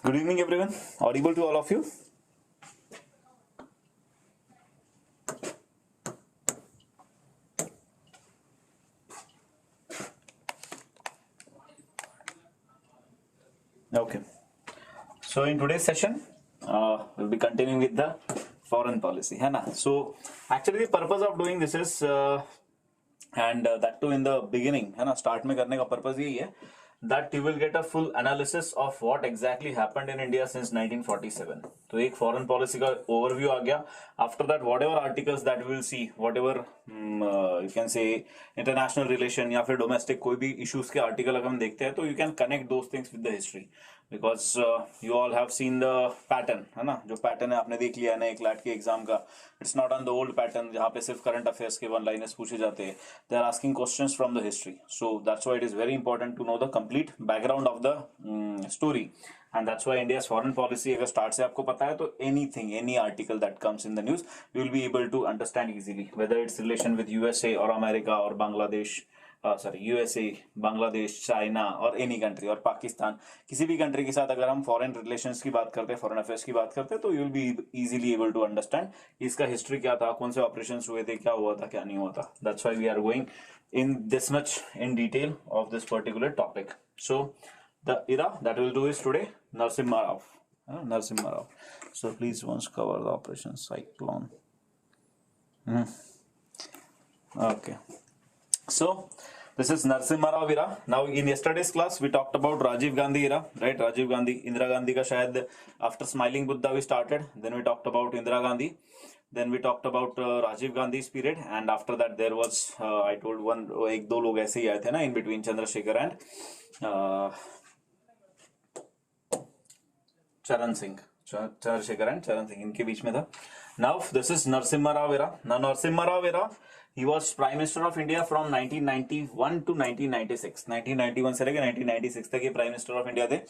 Good evening, everyone. Audible to all of you? Okay. So in today's session, we'll be continuing with the foreign policy, है ना? So actually the purpose of doing this is, and that too in the beginning, है ना? Start में करने का purpose यही है that you will get a full analysis of what exactly happened in India since 1947. तो एक foreign policy का overview आ गया. After that, whatever articles that we will see, whatever you can say international relation या फिर domestic कोई भी issues के article अगर हम देखते हैं तो you can connect those things with the history. Because you all have seen the pattern, है ना? जो pattern है आपने देख लिया है ना एक क्लैट के एग्जाम का. It's not on the old pattern जहाँ पे सिर्फ current affairs के one liners पूछे जाते हैं. They are asking questions from the history. So that's why it is very important to know the complete background of the story. And that's why India's foreign policy अगर start से आपको पता है तो anything, any article that comes in the news, you will be able to understand easily. Whether it's relation with USA or America or Bangladesh. USA, Bangladesh, China और any country और पाकिस्तान, किसी भी कंट्री के साथ अगर हम फॉरेन रिलेशंस की बात करते हैं, फॉरेन अफेयर्स की बात करते हैं तो you will be easily able to understand इसका हिस्ट्री क्या था, कौन से ऑपरेशंस हुए थे, क्या हुआ था, क्या नहीं हुआ था. That's why we are going in this much in detail of this particular topic. So the era that will do is today Narasimha Rao. Narasimha Rao. So please once cover the operation cyclone. Okay. So this is Narasimha Rao era. Now in yesterday's class we talked about Rajiv Gandhi era, right? Rajiv Gandhi, Indira Gandhi ka shayad after Smiling Buddha we started. Then we talked about Indira Gandhi. Then we talked about Rajiv Gandhi's period, and after that there was I told one एक दो लोग ऐसे ही आए थे ना in between Chandrasekhar and Charan Singh. Chandrasekhar and Charan Singh इनके बीच में था. Now this is Narasimha Rao era. Now Narasimha Rao era, he was Prime Minister of India from 1991 to 1996. 1991 से लेकर 1996 तक ये Prime Minister of India थे.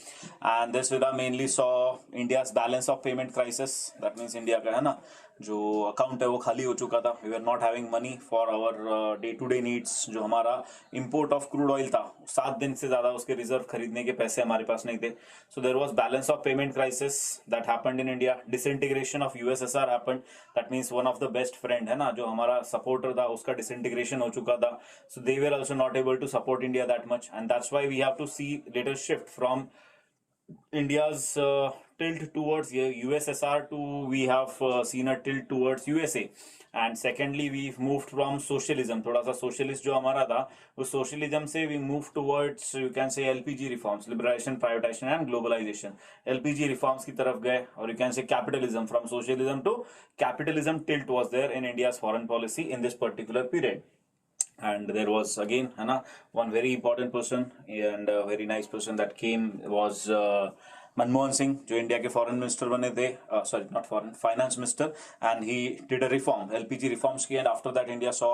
And this era mainly saw India's balance of payment crisis. That means India का है ना जो account है वो खाली हो चुका था. We were not having money for our day-to-day needs. जो हमारा import of crude oil था 7 दिन से ज्यादा उसके रिजर्व खरीदने के पैसे हमारे पास नहीं थे. So there was balance of payment crisis that happened in India. Disintegration of USSR happened. That means one of the best friend है ना जो हमारा supporter था उसका disintegration हो चुका था. So they were also not able to support India that much, and that's why we have to see little shift from India's tilt towards USSR to we have seen a tilt towards USA. And secondly we've moved from socialism, थोड़ा सा socialist जो हमारा था उस socialism से we moved towards you can say LPG reforms, liberalization, privatization and globalization. LPG reforms की तरफ गए और you can say capitalism, from socialism to capitalism tilt was there in India's foreign policy in this particular period. And there was again one very important person and a very nice person that came was Manmohan Singh, जो India के foreign minister बने थे, sorry not foreign, finance minister, and he did a reform, LPG reforms की, and after that India saw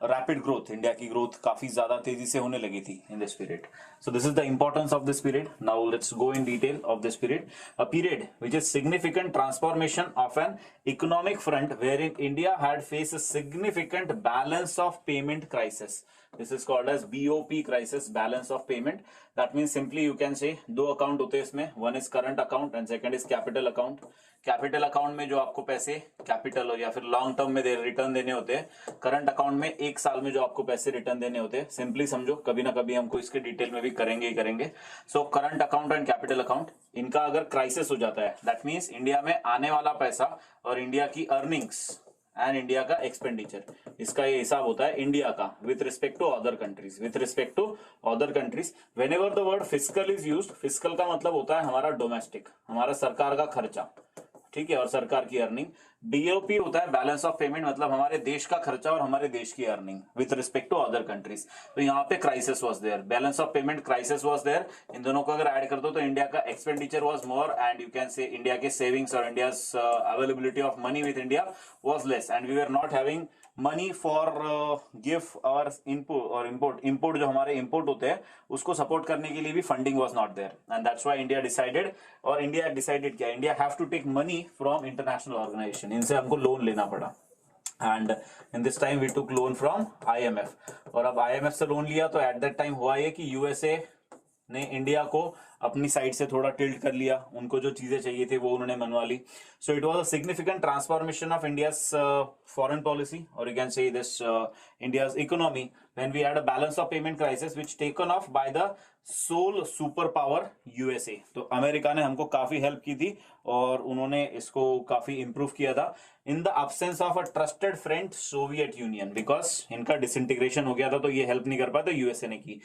rapid growth. India की growth काफी ज्यादा तेजी से होने लगी थी in this period. So this is the importance of this period. Now let's go in detail of this period. A period which is significant transformation of an economic front wherein India had faced a significant balance of payment crisis. This is called as BOP crisis, balance of payment. That means simply you can say दो account होते हैं इसमें, one is current account and second is capital account. Capital account में जो आपको पैसे capital या फिर लॉन्ग टर्म में रिटर्न देने होते हैं, करंट अकाउंट में एक साल में जो आपको पैसे रिटर्न देने होते हैं. सिंपली समझो, कभी ना कभी हमको इसके डिटेल में भी करेंगे ही करेंगे. So current account and capital account, इनका अगर क्राइसिस हो जाता है दैट मीन्स इंडिया में आने वाला पैसा और इंडिया की अर्निंग्स एंड इंडिया का एक्सपेंडिचर, इसका ये हिसाब होता है इंडिया का with respect to other countries. With respect to other countries whenever the word fiscal is used, fiscal का मतलब होता है हमारा डोमेस्टिक, हमारा सरकार का खर्चा, ठीक है, और सरकार की अर्निंग. बीओपी होता है बैलेंस ऑफ पेमेंट, मतलब हमारे देश का खर्चा और हमारे देश की earning with respect to other countries. तो यहाँ पे crisis was there, balance of payment crisis was there. इन दोनों को अगर ऐड कर दो तो इंडिया का expenditure was more and you can say India के सेविंग्स और India's availability of money with India was less, and we were not having money for give और इनपुट और इम्पोर्ट जो हमारे इम्पोर्ट होते हैं उसको सपोर्ट करने के लिए भी funding was not there. And that's why India decided, और इंडिया डिसाइडेड क्या, India have to take money from international organisation. इनसे हमको लोन लेना पड़ा. And in this time we took loan from IMF. और अब IMF से लोन लिया तो एट दैट टाइम हुआ ये कि USA ने इंडिया को अपनी साइड से थोड़ा टिल्ट कर लिया, उनको जो चीजें चाहिए थी वो उन्होंने मनवा ली. So it was a significant transformation of India's foreign policy, और you can say this India's economy when we had a balance of payment crisis which taken off by the sole super power USA. तो America ने हमको काफी help की थी और उन्होंने इसको काफी इंप्रूव किया था in the absence of a trusted friend Soviet union, because इनका डिसइंटीग्रेशन हो गया था तो ये हेल्प नहीं कर पाया, तो यूएसए ने की.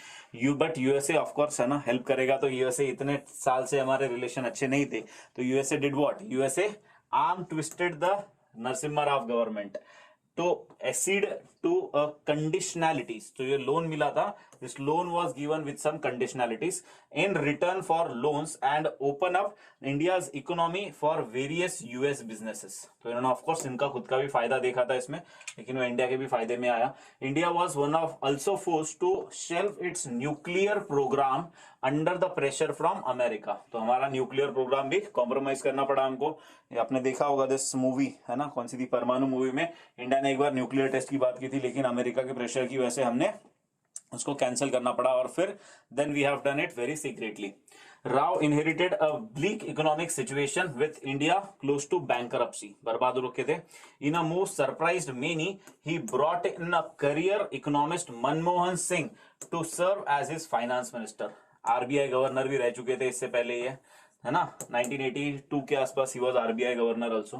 बट यूएसए ऑफ कोर्स है ना, हेल्प करेगा, तो यूएसए इतने साल से हमारे रिलेशन अच्छे नहीं थे, तो USA did what, USA arm twisted the Narasimha Rao government तो accede to conditionalities. तो ये लोन मिला था, this loan was given with some conditionalities in return for loans and open up India's economy for various US businesses. तो इन्होंने of course इनका खुद का भी फायदा देखा था इसमें, लेकिन वो इंडिया के भी फायदे में आया. India was one of also forced to shelve its nuclear program under the pressure from America. तो हमारा न्यूक्लियर प्रोग्राम भी कॉम्प्रोमाइज करना पड़ा हमको. ये आपने देखा होगा दिस मूवी है ना, कौन सी थी, परमाणु मूवी में इंडिया ने एक बार न्यूक्लियर टेस्ट की बात की थी, लेकिन अमेरिका के प्रेशर की वजह से हमने उसको कैंसिल करना पड़ा, और फिर then we have done it very secretly. Rao inherited a bleak economic situation with India close to bankruptcy, बर्बाद हो रखे थे. In a most surprised many he brought in a career economist Manmohan Singh to serve as his finance minister. RBI governor भी रह चुके थे इससे पहले, ये है ना, 1982 के आसपास ही वाज आरबीआई गवर्नर आल्सो.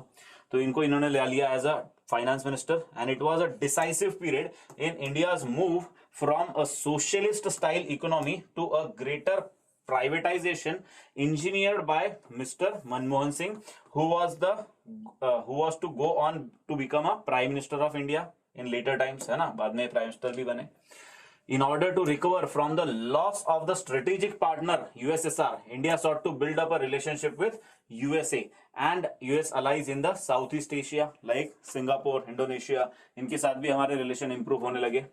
तो इनको इन्होंने ले लिया as a finance minister, and it was a decisive period in India's move from a socialist style economy to a greater privatization engineered by Mr. Manmohan Singh, who was to go on to become a prime minister of India in later times, है ना, बाद में prime minister भी बने. In order to recover from the loss of the strategic partner USSR, India sought to build up a relationship with USA and US allies in the Southeast Asia like Singapore, Indonesia. इनके साथ भी हमारे relation improve होने लगे.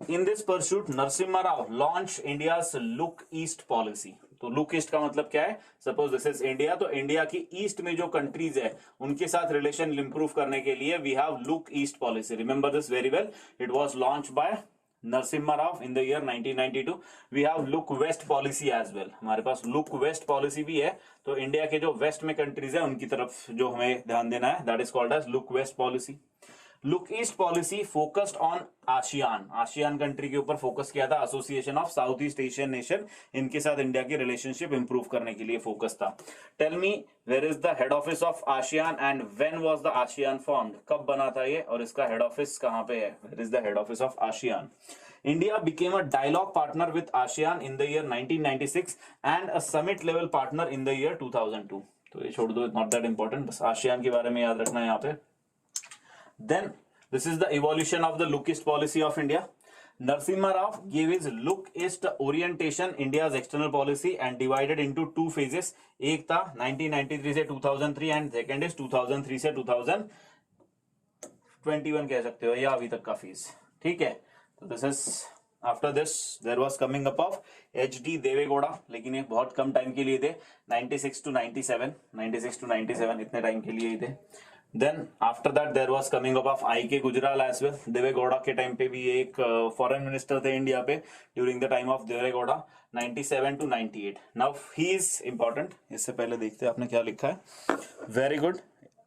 In this pursuit, Narasimha Rao launched India's Look East policy. तो look east का मतलब क्या है, सपोज दिस इज इंडिया, तो इंडिया की ईस्ट में जो कंट्रीज है उनके साथ रिलेशन इंप्रूव करने के लिए we have look east policy. Remember this very well, it was launch by Narasimha Rao in the year 1992. We have look west policy as well, हमारे पास लुक वेस्ट पॉलिसी भी है. तो इंडिया के जो वेस्ट में कंट्रीज है उनकी तरफ जो हमें ध्यान देना है, that is called as look west policy. Look east policy focused on ASEAN, ASEAN country के ऊपर फोकस किया था, association of south east Asian nation, इनके साथ इंडिया की रिलेशनशिप इंप्रूव करने के लिए फोकस था. Tell me where is the head office of ASEAN and when was the ASEAN formed, कब बना था ये और इसका हेड ऑफिस कहां पे है, where is the head office of ASEAN. India became a dialogue partner with ASEAN in the year 1996 and a summit level partner in the year 2002. तो ये छोड़ दो, नॉट दैट इंपॉर्टेंट, बस आशियान के बारे में याद रखना है यहाँ पे. Then this is the evolution of the look east policy of India. Narasimha Rao gave his look east orientation India's external policy and divided into two phases. एक था 1993 से 2003 and second is 2003 से 2021 कह सकते हो, या अभी तक का फेज. ठीक है, तो this is after this there was coming up of HD Deve Gowda, लेकिन ये बहुत कम टाइम के लिए थे, 96 to 97 इतने टाइम के लिए ही थे. Then after that there was coming up of I.K. Gujral as well. Deve Gowda के टाइम पे भी एक फॉरेन मिनिस्टर थे इंडिया पे during the time of Deve Gowda, 97 to 98. Now he is important. इससे पहले देखते हैं आपने क्या लिखा है. Very good.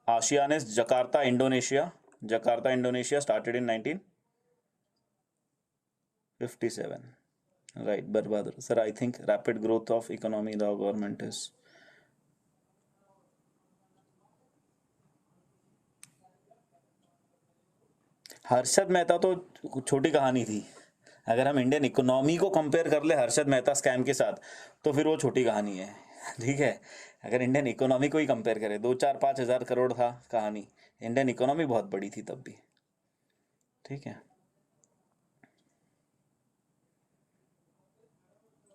ASEAN is Jakarta Indonesia. Jakarta Indonesia started in 1957. Right, बर्बाद sir. I think rapid growth of economy the government is Harshad Mehta तो छोटी कहानी थी. अगर हम इंडियन इकोनॉमी को कंपेयर कर ले हर्षद मेहता स्कैम के साथ तो फिर वो छोटी कहानी है. ठीक है, अगर इंडियन इकोनॉमी को ही कंपेयर करें, 2-4-5 हज़ार करोड़ था कहानी, इंडियन इकोनॉमी बहुत बड़ी थी तब भी. ठीक है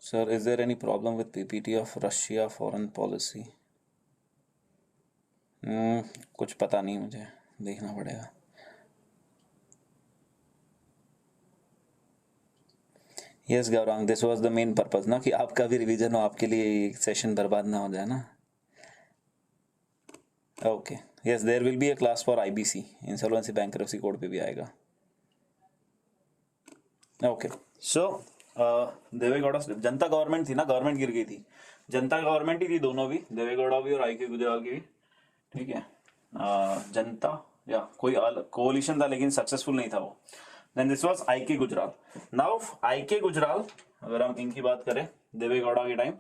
sir, is there any problem with PPT of Russia foreign policy? कुछ पता नहीं, मुझे देखना पड़ेगा. Yes Gaurang, this was the main purpose ना, कि आपका भी रिवीजन हो, आपके लिए सेशन बर्बाद ना हो जाए ना. Okay, yes, there will be a class for IBC, insolvency bankruptcy code पे भी आएगा. ओके, सो देवेगौड़ा जनता गवर्नमेंट थी ना, गवर्नमेंट गिर गई थी, जनता गवर्नमेंट ही थी दोनों भी, देवेगौड़ा भी और आई के गुजराल की भी, ठीक है। जनता या कोई कोलिशन था लेकिन सक्सेसफुल नहीं था वो। Then this was I K Gujral. Now I K Gujral, अगर हम इनकी बात करें देवेगौड़ा के time,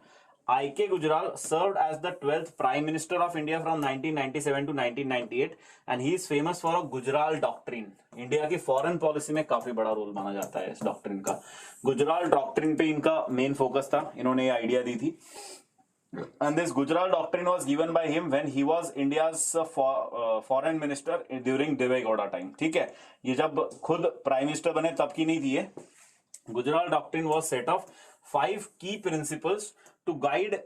I K Gujral served as the 12th Prime Minister of India from 1997 to 1998 and he is famous for a Gujral doctrine. India की फॉरेन पॉलिसी में काफी बड़ा रोल माना जाता है इस डॉक्ट्रिन का। गुजराल डॉक्ट्रिन पे इनका मेन फोकस था, इन्होंने ये आइडिया दी थी। And this Gujarat doctrine was given by him when he was India's foreign minister during Deve Gowda time, ठीक है। ये जब खुद प्राइम मिनिस्टर बने तब की नहीं थी ये। Gujral doctrine was set of 5 key principles to guide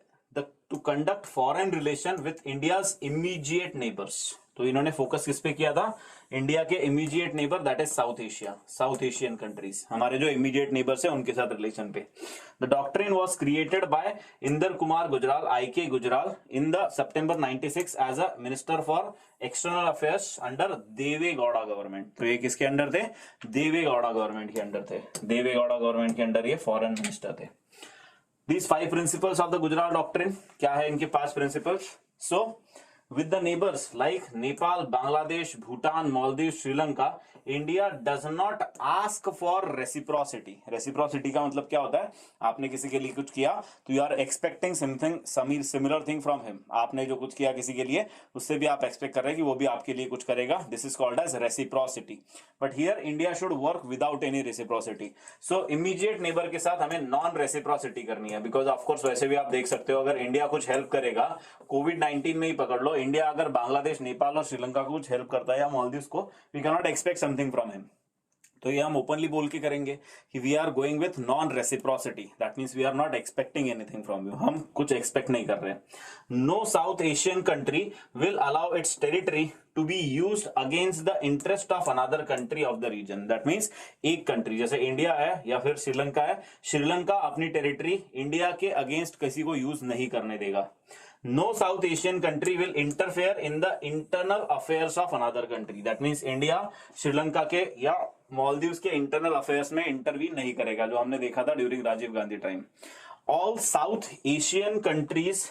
to conduct foreign relation with India's immediate neighbors। तो इन्होंने फोकस किस पे किया था? इंडिया के immediate neighbour, that is South Asia, South Asian countries, हमारे जो इमीडिएट नेबर्स है उनके साथ रिलेशन पे। The doctrine was created by Inder Kumar Gujral, I K Gujral, in the September 96 as a minister for external affairs under Deve Gowda government. तो ये किसके अंडर थे? देवेगौड़ा गवर्नमेंट के अंडर थे। देवेगौड़ा गवर्नमेंट के अंडर ये फॉरेन मिनिस्टर थे। These 5 principles of the Gujarat doctrine, क्या है इनके 5 principles? So, with the neighbors like Nepal, Bangladesh, Bhutan, Maldives, Sri Lanka, India does not ask for reciprocity। Reciprocity का मतलब क्या होता है? आपने किसी के लिए कुछ किया तो you are expecting something similar thing from him। आपने जो कुछ किया किसी के लिए, उससे भी आप एक्सपेक्ट कर रहे हैं कि वो भी आपके लिए कुछ करेगा। This is called as reciprocity। But here India should work without any reciprocity। So immediate neighbor के साथ हमें non reciprocity करनी है, because of course वैसे भी आप देख सकते हो अगर इंडिया कुछ हेल्प करेगा, कोविड-19 में ही पकड़ लो, इंडिया अगर बांग्लादेश, नेपाल और श्रीलंका को कुछ हेल्प करता है या मालदीव्स को, we can not expect something from him. तो ये हम ओपनली बोल के करेंगे कि we are going with non reciprocity, that means we are not expecting anything from you, हम कुछ एक्सपेक्ट नहीं कर रहे। No south Asian country will allow its territory to be used against the interest of another country of the reason. That means एक country जैसे India है या फिर श्रीलंका है, श्रीलंका अपनी टेरिटरी इंडिया के अगेंस्ट किसी को यूज नहीं करने देगा। No South Asian country will interfere in the internal affairs of another country। That means India Sri Lanka के या मालदीव्स के इंटरनल अफेयर्स में इंटरवीन नहीं करेगा, जो हमने देखा था during Rajiv Gandhi time. All south Asian countries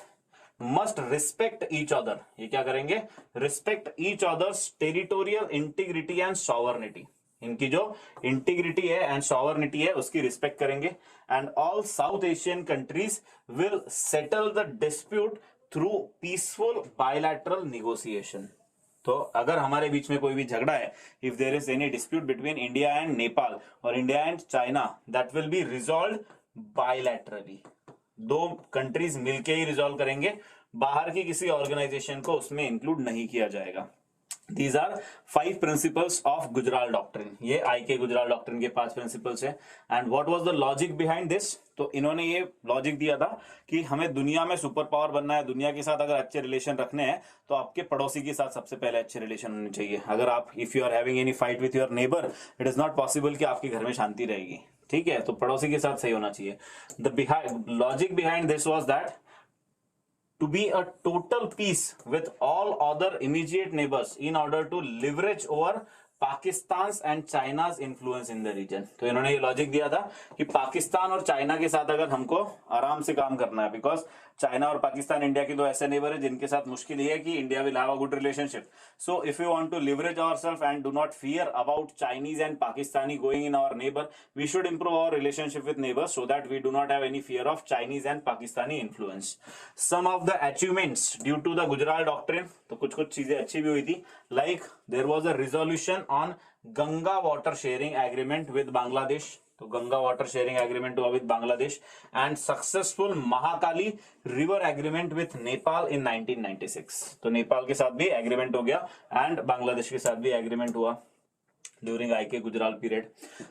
must respect each other. ये क्या करेंगे? Respect each others territorial integrity and sovereignty. इनकी जो इंटीग्रिटी है एंड सॉवर्निटी है उसकी रिस्पेक्ट करेंगे। And all south Asian countries will settle the dispute through peaceful bilateral negotiation. तो अगर हमारे बीच में कोई भी झगड़ा है, if there is any dispute between India and Nepal और India and China, that will be resolve bilaterally. दो कंट्रीज मिलके ही रिजॉल्व करेंगे, बाहर की किसी ऑर्गेनाइजेशन को उसमें इंक्लूड नहीं किया जाएगा। These are 5 principles of Gujral doctrine. ये आई के गुजराल डॉक्ट्रिन के 5 प्रिंसिपल्स है। And what was the logic behind this? तो इन्होंने ये लॉजिक दिया था कि हमें दुनिया में सुपर पावर बनना है, दुनिया के साथ अगर अच्छे रिलेशन रखने हैं तो आपके पड़ोसी के साथ सबसे पहले अच्छे रिलेशन होने चाहिए। अगर आप if you are having any fight with your neighbour, it is not possible कि आपके घर में शांति रहेगी, ठीक है। तो पड़ोसी के साथ सही होना चाहिए। The logic behind this was that to be a total peace with all other immediate neighbors in order to leverage over Pakistan and China's influence in the region. तो इन्होंने ये लॉजिक दिया था कि पाकिस्तान और चाइना के साथ अगर हमको आराम से काम करना है, बिकॉज चाइना और पाकिस्तान इंडिया के दो ऐसे नेबर है जिनके साथ मुश्किल ये है कि India will have a good relationship. So if you want to leverage ourselves and do not fear about Chinese and Pakistani going in our neighbour, we should improve our relationship with neighbours so that we do not have any fear of Chinese and Pakistani influence. Some of the achievements due to the Gujral doctrine, तो कुछ कुछ चीजें अच्छी भी हुई थी, like there was a resolution on Ganga water sharing agreement with Bangladesh. तो Ganga water sharing agreement हुआ with Bangladesh and successful Mahakali river agreement with Nepal in 1996। तो नेपाल के साथ भी एग्रीमेंट हो गया एंड बांग्लादेश के साथ भी एग्रीमेंट हुआ during IK Gujaral period.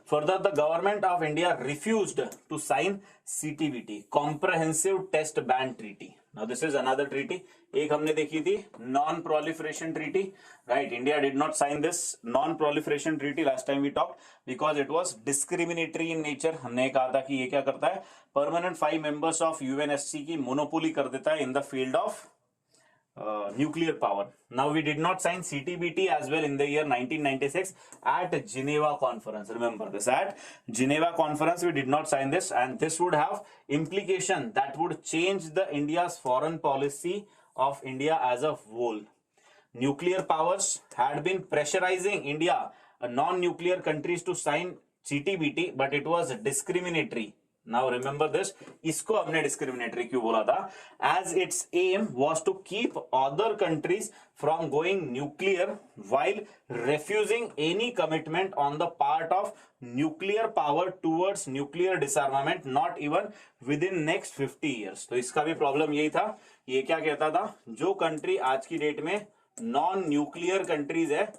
Further, the government of India refused to sign CTBT, Comprehensive Test Ban Treaty. Now this is another treaty. एक हमने देखी थी Non-Proliferation Treaty, right? India did not sign this Non-Proliferation Treaty last time we talked because it was discriminatory in nature. हमने कहा था कि ये क्या करता है, permanent 5 members of UNSC की मोनोपोली कर देता है in the field of nuclear power. Now we did not sign CTBT as well in the year 1996 at Geneva Conference. Remember this, at Geneva Conference we did not sign this, and this would have implication that would change the India's foreign policy of India as a whole. Nuclear powers had been pressurizing India, non-nuclear countries, to sign CTBT, but it was discriminatory. Now remember this, इसको हमने discriminatory क्यों बोला था? As its aim was to keep other countries from going nuclear while refusing any commitment on the part of nuclear power towards nuclear disarmament, not even within next 50 years. तो इसका भी problem यही था. ये क्या कहता था? जो कंट्री आज की डेट में नॉन न्यूक्लियर कंट्रीज है,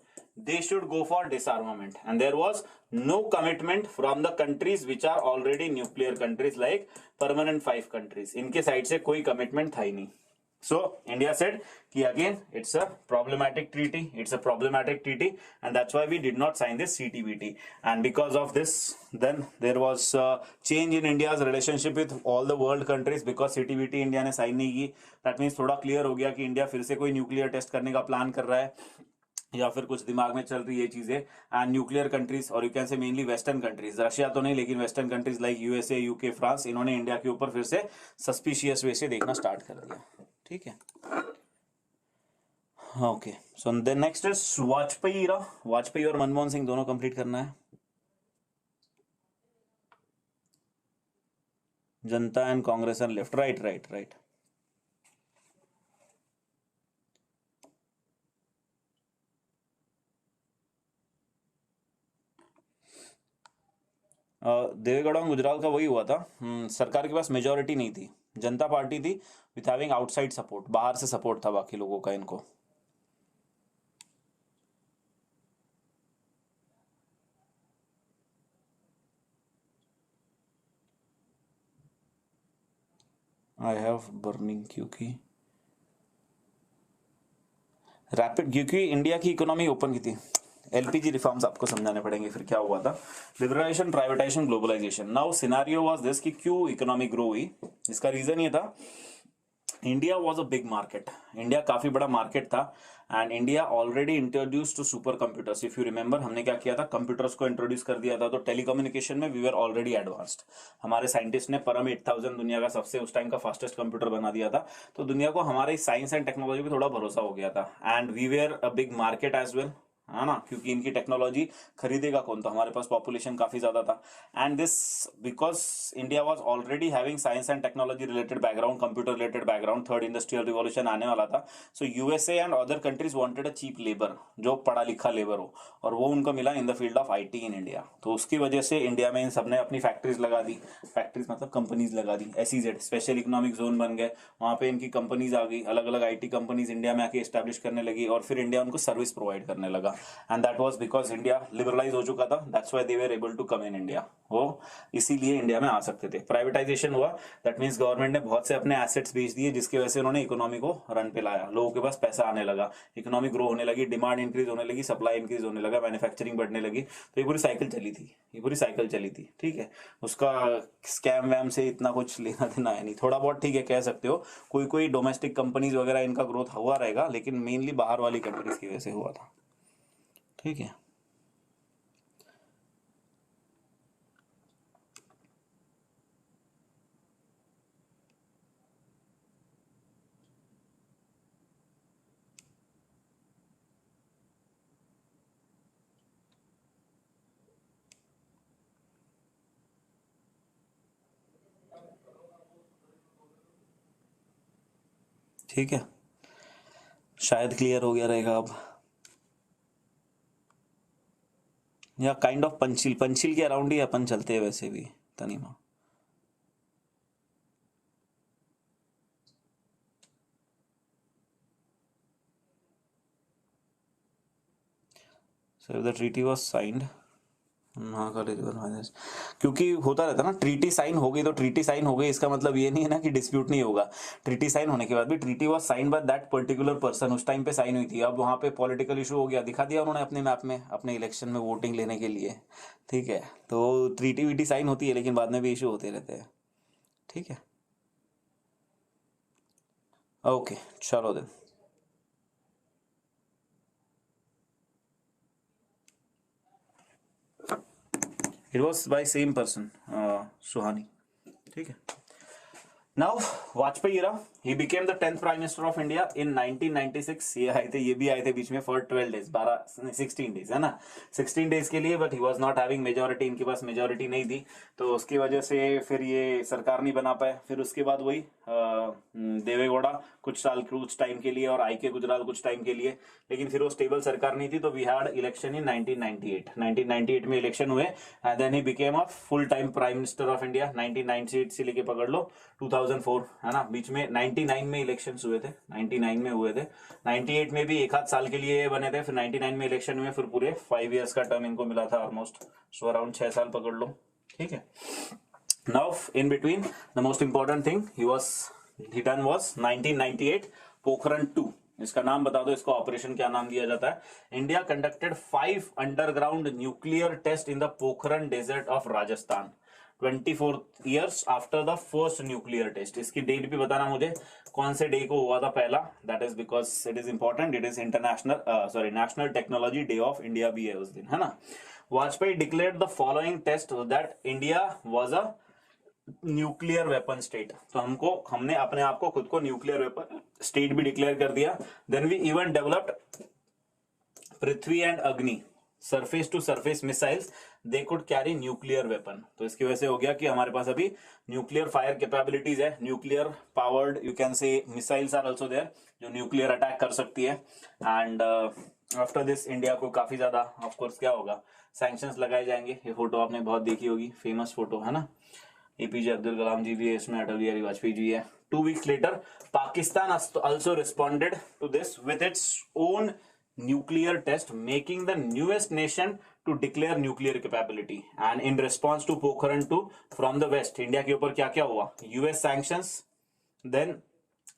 they should go for disarmament, and there was no commitment from the countries which are already nuclear countries like permanent 5 countries. इनके साइड से कोई कमिटमेंट था ही नहीं. So India said कि again it's a problematic treaty, and that's why we did not sign this CTBT. And because of this, then there was a change in India's relationship with all the world countries, because CTBT India ने sign नहीं की. That means थोड़ा clear हो गया कि India फिर से कोई न्यूक्लियर टेस्ट करने का प्लान कर रहा है, या फिर कुछ दिमाग में चल रही है चीजें. एंड न्यूक्लियर कंट्रीज, और यू कैन से मेनली वेस्टर्न कंट्रीज, रशिया तो नहीं लेकिन western countries like USA, UK, France, इन्होंने इंडिया के ऊपर फिर से सस्पिशियस वे से देखना स्टार्ट कर दिया. ठीक है, okay. So then next is Vajpayee era. Vajpayee और मनमोहन सिंह दोनों कंप्लीट करना है. Janata and Congress and left. Right. Deve Gowda और गुजराल का वही हुआ था. सरकार के पास मेजोरिटी नहीं थी, जनता पार्टी थी विथ हैविंग आउटसाइड सपोर्ट, बाहर से सपोर्ट था बाकी लोगों का इनको. आई हैव बर्निंग क्योंकि रैपिड, क्योंकि इंडिया की इकोनॉमी ओपन की थी. एलपीजी रिफॉर्म्स आपको समझाने पड़ेंगे फिर क्या हुआ था. Liberalisation, privatisation, globalisation. Now scenario was this कि क्यों इकोनॉमी ग्रो हुई. इसका रीजन ये था, India was a big market. India काफी बड़ा मार्केट था, and India already introduce to super computers. If you remember, हमने क्या किया था, कंप्यूटर्स को इंट्रोड्यूस कर दिया था. तो टेलीकम्युनिकेशन में वी वर ऑलरेडी एडवांस्ड. हमारे साइंटिस्ट ने परम 8000 दुनिया का सबसे उस टाइम का फास्टेस्ट कंप्यूटर बना दिया था. तो दुनिया को हमारे साइंस एंड टेक्नोलॉजी पे थोड़ा भरोसा हो गया था, and we were a big market as well, है ना, क्योंकि इनकी टेक्नोलॉजी खरीदेगा कौन, तो हमारे पास पॉपुलेशन काफी ज्यादा था. And this because India was already having science and technology related background, computer related background, third industrial revolution आने वाला था. So USA and other countries wanted a cheap labour, जो पढ़ा लिखा लेबर हो, और वो उनको मिला in the field of IT in India. तो उसकी वजह से इंडिया में इन सबने अपनी फैक्ट्रीज लगा दी. फैक्ट्रीज मतलब कंपनीज लगा दी. एसईजेड, स्पेशल इकोनॉमिक जोन बन गए, वहां पे इनकी कंपनीज आ गई. अलग अलग आईटी कंपनीज इंडिया में आके एस्टेब्लिश करने लगी, और फिर इंडिया उनको सर्विस प्रोवाइड करने लगा. And that was because India liberalise हो चुका था. That's why they were able to come in India. वो इसीलिए इंडिया में आ सकते थे. प्राइवेटाइजेशन हुआ, दैट मींस गवर्नमेंट ने बहुत से अपने एसेट्स बेच दिए, जिसकी वजह से उन्होंने इकोनॉमी को रन पे लाया. लोगों के पास पैसा आने लगा, इकोनॉमी ग्रो होने लगी, डिमांड इंक्रीज होने लगी, सप्लाई इंक्रीज होने लगा, मैन्युफैक्चरिंग बढ़ने लगी. तो ये पूरी साइकिल चली थी. ठीक है, उसका स्कैम वैम से इतना कुछ लेना देना है नहीं. थोड़ा बहुत ठीक है, कह सकते हो कोई डोमेस्टिक कंपनीज वगैरह इनका ग्रोथ हुआ रहेगा, लेकिन मेनली बाहर वाली कंट्रीज की वजह से हुआ था. ठीक है, ठीक है, शायद क्लियर हो गया रहेगा अब. या काइंड ऑफ पंचिल के अराउंड ही अपन चलते हैं वैसे भी Tanima. So the treaty was signed, क्योंकि होता रहता है ना, ट्रीटी साइन हो गई तो ट्रीटी साइन हो गई, इसका मतलब ये नहीं है ना कि डिस्प्यूट नहीं होगा. ट्रीटी साइन होने के बाद भी treaty was sign by that particular person, उस टाइम पे साइन हुई थी. अब वहां पे पॉलिटिकल इशू हो गया, दिखा दिया उन्होंने अपने मैप में, अपने इलेक्शन में वोटिंग लेने के लिए. ठीक है, तो ट्रीटी वीटी साइन होती है, लेकिन बाद में भी इशू होते रहते हैं. ठीक है, ओके, चलो then. It was by same person, Suhani, ठीक है। Now Vajpayee era, he became the 10th prime minister of India in 1996। ये आए थे, ये भी आए थे बीच में for 12 days, 16 days है ना, 16 days के लिए, but he was not having majority, इनके पास मेजोरिटी नहीं थी, तो उसकी वजह से फिर ये सरकार नहीं बना पाए। फिर उसके बाद वही देवेगौड़ा कुछ टाइम के लिए और आई के गुजराल कुछ टाइम के लिए, लेकिन फिर वो स्टेबल सरकार नहीं थी, तो वी हैड इलेक्शन इन 1998 में इलेक्शन हुए, and then he became a full time prime minister of India. 1998 से लेके पकड़ लो 2004 है ना, बीच में 99 में इलेक्शंस हुए थे, 99 में हुए थे, 98 में भी एक आध साल के लिए बने थे, फिर 99 में इलेक्शन हुए, फिर पूरे 5 इयर्स का टर्म इनको मिला था ऑलमोस्ट, सो अराउंड 6 साल पकड़ लो, ठीक है। Now in between the most important thing he done was 1998 Pokhran 2, इसका नाम बता दो, इसको ऑपरेशन क्या नाम दिया जाता है। India conducted 5 underground nuclear test in the Pokhran desert of Rajasthan 24 years after the first nuclear test. इसकी डेट भी बताना मुझे, कौन से डे को हुआ था पहला, that is because it is important, it is national technology day of India भी है उस दिन, है ना। Vajpayee declared the following test that India was a nuclear weapon state, तो हमने अपने आप को खुद को न्यूक्लियर वेपन स्टेट भी डिक्लेयर कर दिया। Then we even developed Prithvi and Agni surface to surface missiles, they could carry nuclear weapon, तो इसकी वजह से हो गया कि हमारे पास अभी न्यूक्लियर फायर कैपेबिलिटीज है, nuclear powered you can say missiles are also there, जो न्यूक्लियर अटैक कर सकती है। एंड आफ्टर दिस इंडिया को काफी ज्यादा ऑफ कोर्स क्या होगा, सैंक्शंस लगाए जाएंगे। ये फोटो आपने बहुत देखी होगी, फेमस फोटो है ना, एपीजे अब्दुल कलाम जी भी है इसमें, अटल बिहारी वाजपेयी जी है। 2 weeks later Pakistan also responded to this with its own nuclear test, making the newest nation to declare nuclear capability, and in response to Pokhran 2 from the west, India के ऊपर क्या क्या हुआ, US sanctions, then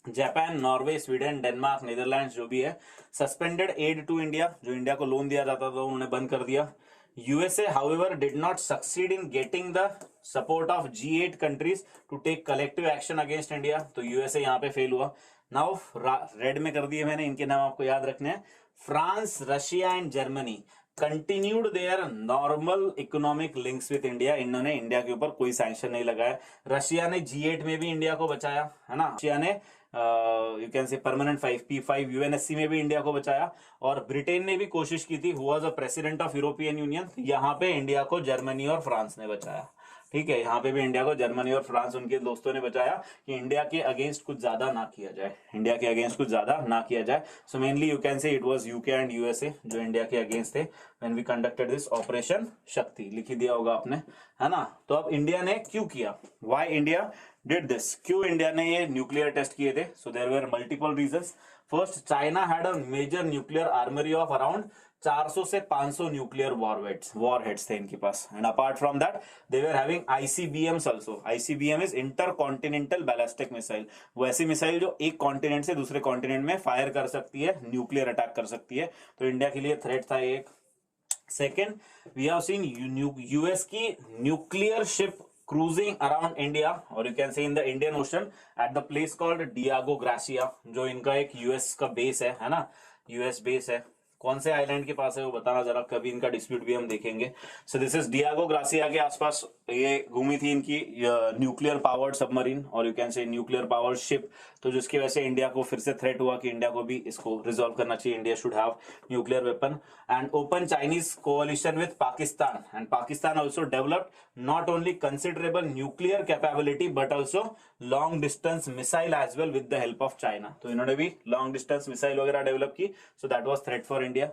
Japan, Norway, Sweden, Denmark, Netherlands जो भी है, suspended aid to India, जो India को लोन दिया जाता था उन्होंने बंद कर दिया। USA, however, did not succeed in getting the support of G8 countries to take collective action against India, तो USA यहाँ पे फेल हुआ। Now रेड में कर दिए मैंने, इनके नाम आपको याद रखने हैं। France, Russia and Germany continued there normal economic links with India, इन्होंने इंडिया के ऊपर कोई सैंक्शन नहीं लगाया। रशिया ने G8 में भी इंडिया को बचाया, है ना, रशिया ने यू कैन से परमानेंट 5P5 यूएनएससी में भी इंडिया को बचाया, और ब्रिटेन ने भी कोशिश की थी, who was a president of European union, यहाँ पे इंडिया को जर्मनी और फ्रांस ने बचाया, ठीक है। यहाँ पे भी इंडिया को जर्मनी और फ्रांस उनके दोस्तों ने बचाया कि इंडिया के अगेंस्ट कुछ ज्यादा ना किया जाए, इंडिया के अगेंस्ट कुछ ज्यादा ना किया जाए। So mainly you can say it was UK and USA जो इंडिया के अगेंस्ट थे when we conducted this operation Shakti, लिख ही दिया होगा आपने, है ना। तो अब इंडिया ने क्यों किया, व्हाई इंडिया डिड दिस, क्यों इंडिया ने ये न्यूक्लियर टेस्ट किए थे। So there were multiple reasons. First, China had a major nuclear armoury of around 400 से 500 न्यूक्लियर वॉरहेड्स थे इनके पास, and apart from that they were having ICBMs also. ICBM is inter continental ballistic missile, वो ऐसी missile जो एक continent से दूसरे कॉन्टिनेंट में फायर कर सकती है, न्यूक्लियर अटैक कर सकती है, तो इंडिया के लिए थ्रेट था एक। Second, we have seen US की nuclear ship cruising around India, or you can say in the Indian Ocean at the place called Diego Garcia, जो इनका एक यूएस का बेस है ना, यूएस बेस है। कौन से आइलैंड के पास है वो बताना जरा, कभी इनका डिस्प्यूट भी हम देखेंगे। So this is Diego gratia के आसपास ये घूमी थी इनकी न्यूक्लियर पावर्ड सबमरीन, और यू कैन से न्यूक्लियर पावर्ड शिप, तो जिसकी वजह से इंडिया को फिर से थ्रेट हुआ कि इंडिया को भी इसको रिजॉल्व करना चाहिए, India should have nuclear weapon. And open Chinese coalition with Pakistan, and Pakistan also developed not only considerable nuclear capability but also long distance missile as well with the help of China, तो इन्होंने भी long distance missile वगैरह develop की। So that was threat for India.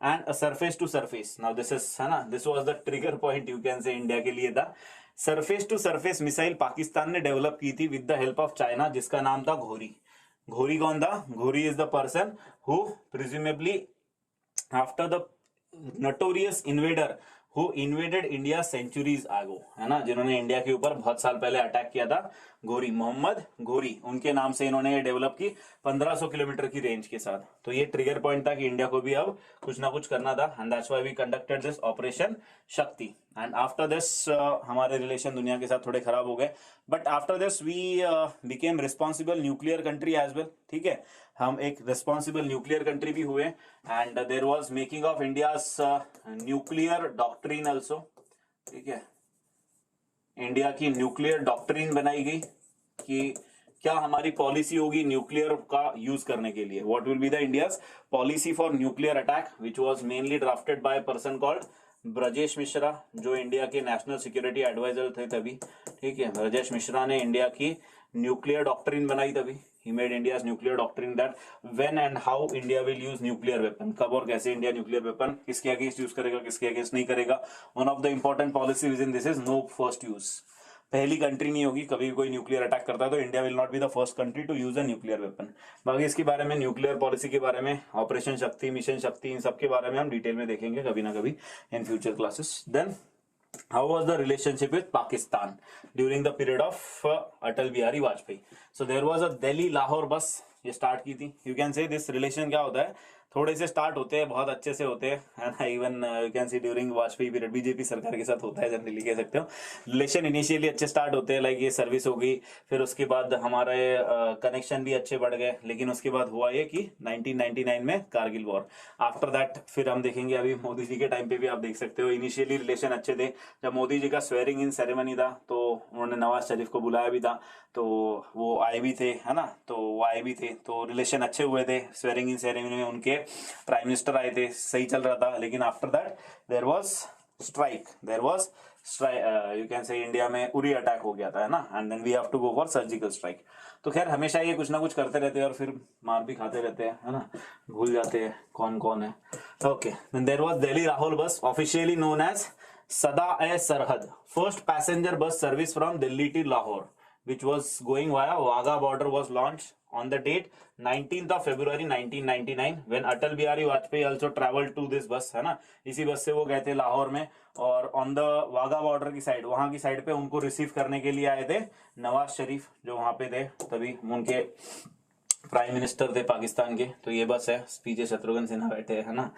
And surface to surface, now this is, है ना, this was the trigger point you can say India के लिए था। Surface to surface missile Pakistan ने डेवलप की थी with the help of China, जिसका नाम था घोरी। घोरी कौन था, Ghori is the person who presumably after the notorious invader who invaded India centuries ago, है ना, जिन्होंने इंडिया के ऊपर बहुत साल पहले अटैक किया था, घोरी, मोहम्मद घोरी, उनके नाम से इन्होंने ये डेवलप की 1500 किलोमीटर की रेंज के साथ। तो ये ट्रिगर पॉइंट था कि इंडिया को भी अब कुछ ना कुछ करना था, and that's why we conducted this operation Shakti. And after this हमारे रिलेशन दुनिया के साथ थोड़े खराब हो गए, but after this we became responsible nuclear country as well, ठीक है, हम एक रिस्पॉन्सिबल न्यूक्लियर कंट्री भी हुए। And there was making of India's nuclear doctrine also, ठीक है, इंडिया की न्यूक्लियर डॉक्ट्रिन बनाई गई कि क्या हमारी पॉलिसी होगी न्यूक्लियर का यूज करने के लिए, what will be the India's policy for nuclear attack, which was mainly drafted by person called Brajesh Mishra, जो इंडिया के नेशनल सिक्योरिटी एडवाइजर थे तभी, ठीक है। ब्रजेश मिश्रा ने इंडिया की न्यूक्लियर डॉक्ट्रिन बनाई तभी, he made India's nuclear doctrine that when and how India will use nuclear weapon, कब और कैसे इंडिया न्यूक्लियर वेपन किसके अगेंस्ट यूज करेगा, किसके अगेंस्ट नहीं करेगा। One of the important policy within this is no first use, पहली country नहीं होगी, कभी कोई न्यूक्लियर अटैक करता है तो India will not be the first country to use a nuclear weapon. बाकी इसके बारे में, न्यूक्लियर पॉलिसी के बारे में, ऑपरेशन शक्ति, मिशन शक्ति, इन सब के बारे में हम डिटेल में देखेंगे कभी ना कभी in future classes. Then how was the relationship with Pakistan during the period of Atal Bihari Vajpayee? So there was a Delhi Lahore bus, ये स्टार्ट की थी। You can say this relation क्या होता है, थोड़े से स्टार्ट होते हैं, बहुत अच्छे से होते हैं, है ना। Even you can C during Vajpayee period BJP सरकार के साथ होता है, जनरली कह सकते हो। रिलेशन इनिशियली अच्छे स्टार्ट होते हैं, लाइक ये सर्विस हो गई, फिर उसके बाद हमारे कनेक्शन भी अच्छे बढ़ गए, लेकिन उसके बाद हुआ ये कि 1999 में कारगिल वॉर। आफ्टर दैट फिर हम देखेंगे, अभी मोदी जी के टाइम पे भी आप देख सकते हो इनिशियली रिलेशन अच्छे थे। जब मोदी जी का स्वेरिंग इन सेरेमनी था तो उन्होंने नवाज शरीफ को बुलाया भी था, तो वो आए भी थे, है ना, तो वो आए भी थे, तो रिलेशन अच्छे हुए थे। स्वेरिंग इन सेरेमनी में उनके प्राइम मिनिस्टर आए थे, सही चल रहा था। लेकिन after that there was strike, you can say India में उरी अटैक हो गया था, है ना, and then we have to go for surgical strike. तो खैर हमेशा ये कुछ ना कुछ करते रहते हैं और फिर मार भी खाते रहते हैं, है ना, भूल जाते हैं कौन कौन है। Okay, then there was Delhi Rahul bus, officially known as Sada e Sarhad, first passenger bus service from Delhi to Lahore, which was going via Wagah border, was launched on the date 19th of February 1999 when Atal Bihari Vajpayee also traveled to this bus, है ना। इसी बस से वो गए थे लाहौर में, और ऑन द वाघा बॉर्डर की साइड, वहां की साइड पे उनको रिसीव करने के लिए आए थे नवाज शरीफ, जो वहां पे थे, तभी उनके प्राइम मिनिस्टर थे पाकिस्तान के। तो ये बस है, पीछे शत्रुघ्न सिन्हा बैठे है ना,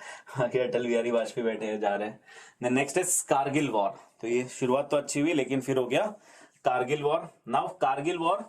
आगे अटल बिहारी वाजपेयी बैठे हैं, जा रहे हैं। Next is Kargil war. तो ये शुरुआत तो अच्छी हुई, लेकिन फिर हो गया Kargil war. Now Kargil war,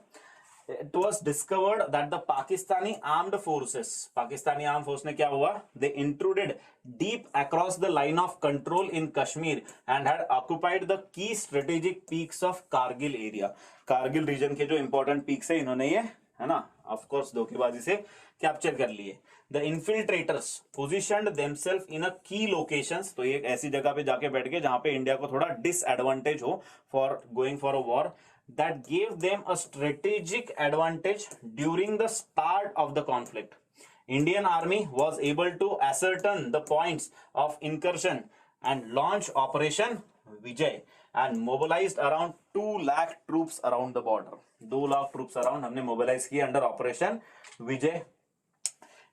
it was discovered that the Pakistani armed forces, Pakistani arm force ने क्या हुआ, they intruded deep across the line of control in Kashmir and had occupied the key strategic peaks of Kargil area। Kargil region के जो important peaks है इन्होंने ये, है ना, ऑफ कोर्स धोखेबाजी से कैप्चर कर लिए। The infiltrators positioned themselves in a key locations, तो ये ऐसी जगह पे जाके बैठ गए जहां पे इंडिया को थोड़ा डिसएडवांटेज हो for going for a war, that gave them a strategic advantage during the start of the conflict. Indian army was able to ascertain the points of incursion and launch Operation Vijay and mobilized around 2 lakh troops around the border। 2 lakh troops around हमने mobilise किए under operation Vijay.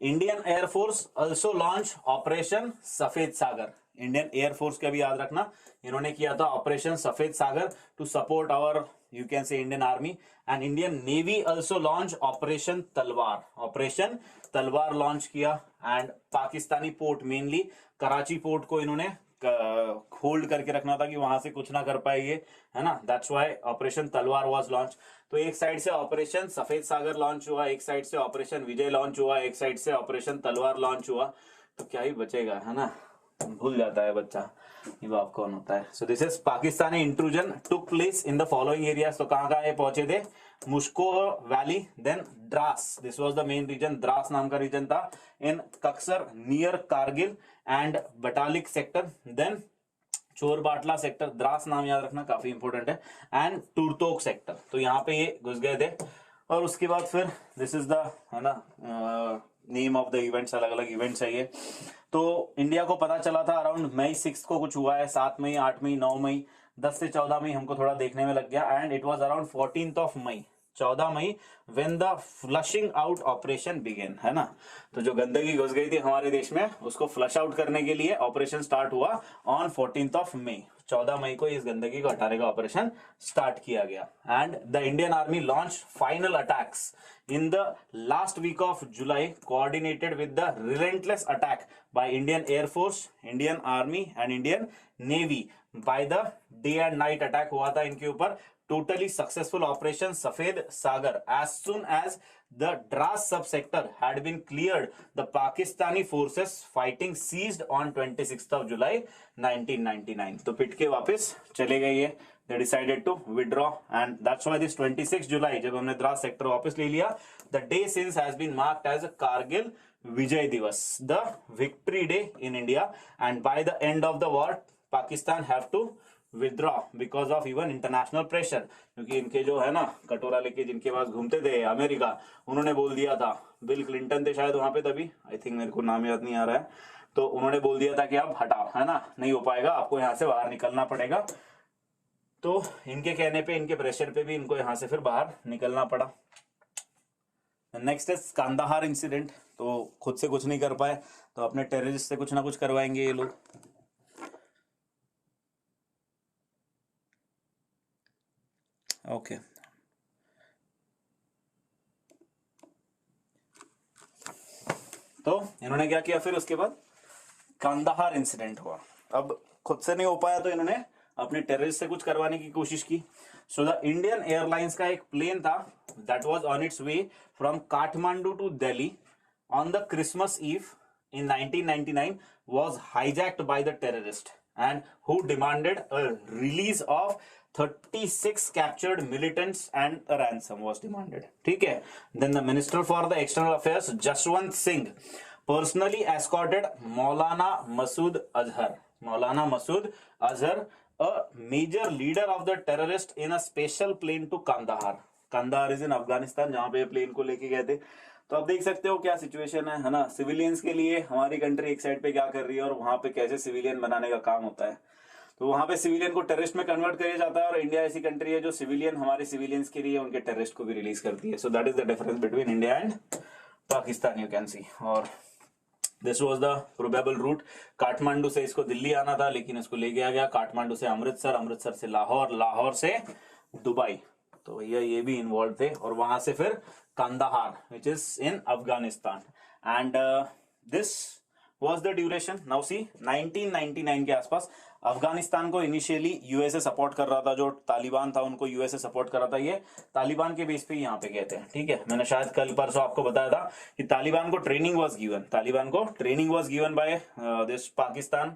Indian air force also launch operation Safed Sagar. Indian air force का भी याद रखना, इन्होंने किया था operation Safed Sagar to support our, you can say, Indian army. And Indian navy also launch operation Talwar. Operation Talwar launch किया, and Pakistani port, mainly Karachi port को इन्होंने होल्ड करके रखना था कि वहां से कुछ ना कर पाएंगे, है ना। दैट्स व्हाई ऑपरेशन तलवार वाज लॉन्च। तो एक साइड से ऑपरेशन सफेद सागर लॉन्च हुआ, एक साइड से ऑपरेशन विजय लॉन्च हुआ, एक साइड से ऑपरेशन तलवार लॉन्च हुआ, तो क्या ही बचेगा, है ना, भूल जाता है बच्चा ये बाप कौन होता है। So this is Pakistani intrusion took place in the following areas. तो कहां कहां ये पहुंचे थे, Mushkoh valley, then Dras, this was the main region, Dras नाम का रीजन था, in Kaksar near Kargil and Batalik sector, then Chor Batla sector, Dras नाम याद रखना काफी इंपॉर्टेंट है, एंड टुरतोक सेक्टर। तो यहाँ पे ये घुस गए थे, और उसके बाद फिर दिस इज द, है ना, नेम ऑफ द इवेंट्स, अलग अलग इवेंट्स है ये। तो इंडिया को पता चला था अराउंड मई 6 को कुछ हुआ है, 7 मई, 8 मई, 9 मई, 10 से 14 मई हमको थोड़ा देखने में लग गया, and it was around 14th of May, 14 May when the flushing out operation began, है ना। तो जो गंदगी घुस गई थी हमारे देश में, उसको फ्लश आउट करने के लिए ऑपरेशन स्टार्ट हुआ ऑन 14th ऑफ मई। 14 मई को इस गंदगी को हटाने का ऑपरेशन स्टार्ट किया गया, and the Indian army launch final attacks in the last week of July, coordinated with the relentless attack by Indian Air Force, Indian Army and Indian Navy by the day and night attack हुआ था इनके ऊपर totally successful Operation Safed Sagar. As soon as the Dras subsector had been cleared, the Pakistani forces fighting ceased on 26th of July 1999. तो पिट के वापस चले गए ये. They decided to withdraw, and that's why this 26 July जब हमने Dras sector वापस ले लिया, the day since has been marked as a Kargil Vijay Divas, the victory day in India. And by the end of the war, Pakistan have to withdraw because of even international pressure. क्योंकि इनके जो है ना कटोरा लेके जिनके पास घूमते थे अमेरिका, उन्होंने बोल दिया था, बिल क्लिंटन थे शायद वहां पे तभी, आई थिंक मेरे को नाम याद नहीं आ रहा है, तो उन्होंने बोल दिया था कि आप हटाओ, है ना, नहीं हो पाएगा, आपको यहाँ से बाहर निकलना पड़ेगा. तो इनके कहने पे, इनके प्रेशर पे भी इनको यहाँ से फिर बाहर निकलना पड़ा. Next is Kandahar incident. तो खुद से कुछ नहीं कर पाए तो अपने टेररिस्ट से कुछ ना कुछ करवाएंगे ये लोग. ओके तो इन्होंने क्या किया फिर उसके बाद, कांदाहार इंसिडेंट हुआ. अब खुद से नहीं हो पाया तो इन्होंने अपने टेररिस्ट से कुछ करवाने की कोशिश की. सो द इंडियन एयरलाइंस का एक प्लेन था that was on its way from Kathmandu to Delhi on the Christmas eve in 1999 was hijacked by the terrorist and who demanded a release of 36 captured militants and a ransom was demanded. ठीक है. Then the Minister for the External Affairs Jaswant Singh personally escorted Maulana Masood Azhar, a major leader of the terrorist, in a special plane to Kandahar. Kandahar is in Afghanistan, जहां पे plane को लेके गए थे. तो आप देख सकते हो क्या सिचुएशन है ना. सिविलियंस के लिए हमारी कंट्री एक साइड पे क्या कर रही है और वहां पे कैसे सिविलियन बनाने का काम होता है. तो वहां पे सिविलियन को टेररिस्ट में कन्वर्ट किया जाता है और इंडिया ऐसी कंट्री है जो सिविलियन हमारे सिविलियंस के लिए उनके टेररिस्ट को भी रिलीज करती है. So that is the difference between India and Pakistan, you can see. और this was the probable route. Kathmandu से इसको दिल्ली आना था लेकिन इसको ले गया गया काठमांडू से अमृतसर, अमृतसर से लाहौर, लाहौर से दुबई. तो भैया ये भी इन्वॉल्व थे. और वहां से फिर Kandahar which is in Afghanistan. And this was the duration. Now see 1999 के आसपास अफगानिस्तान को इनिशियली यूएसए सपोर्ट कर रहा था. जो तालिबान था उनको यूएसए सपोर्ट कर रहा था. ये तालिबान के बेस पे यहाँ पे गए थे. ठीक है, मैंने शायद कल परसों आपको बताया था कि तालिबान को training was given by this Pakistan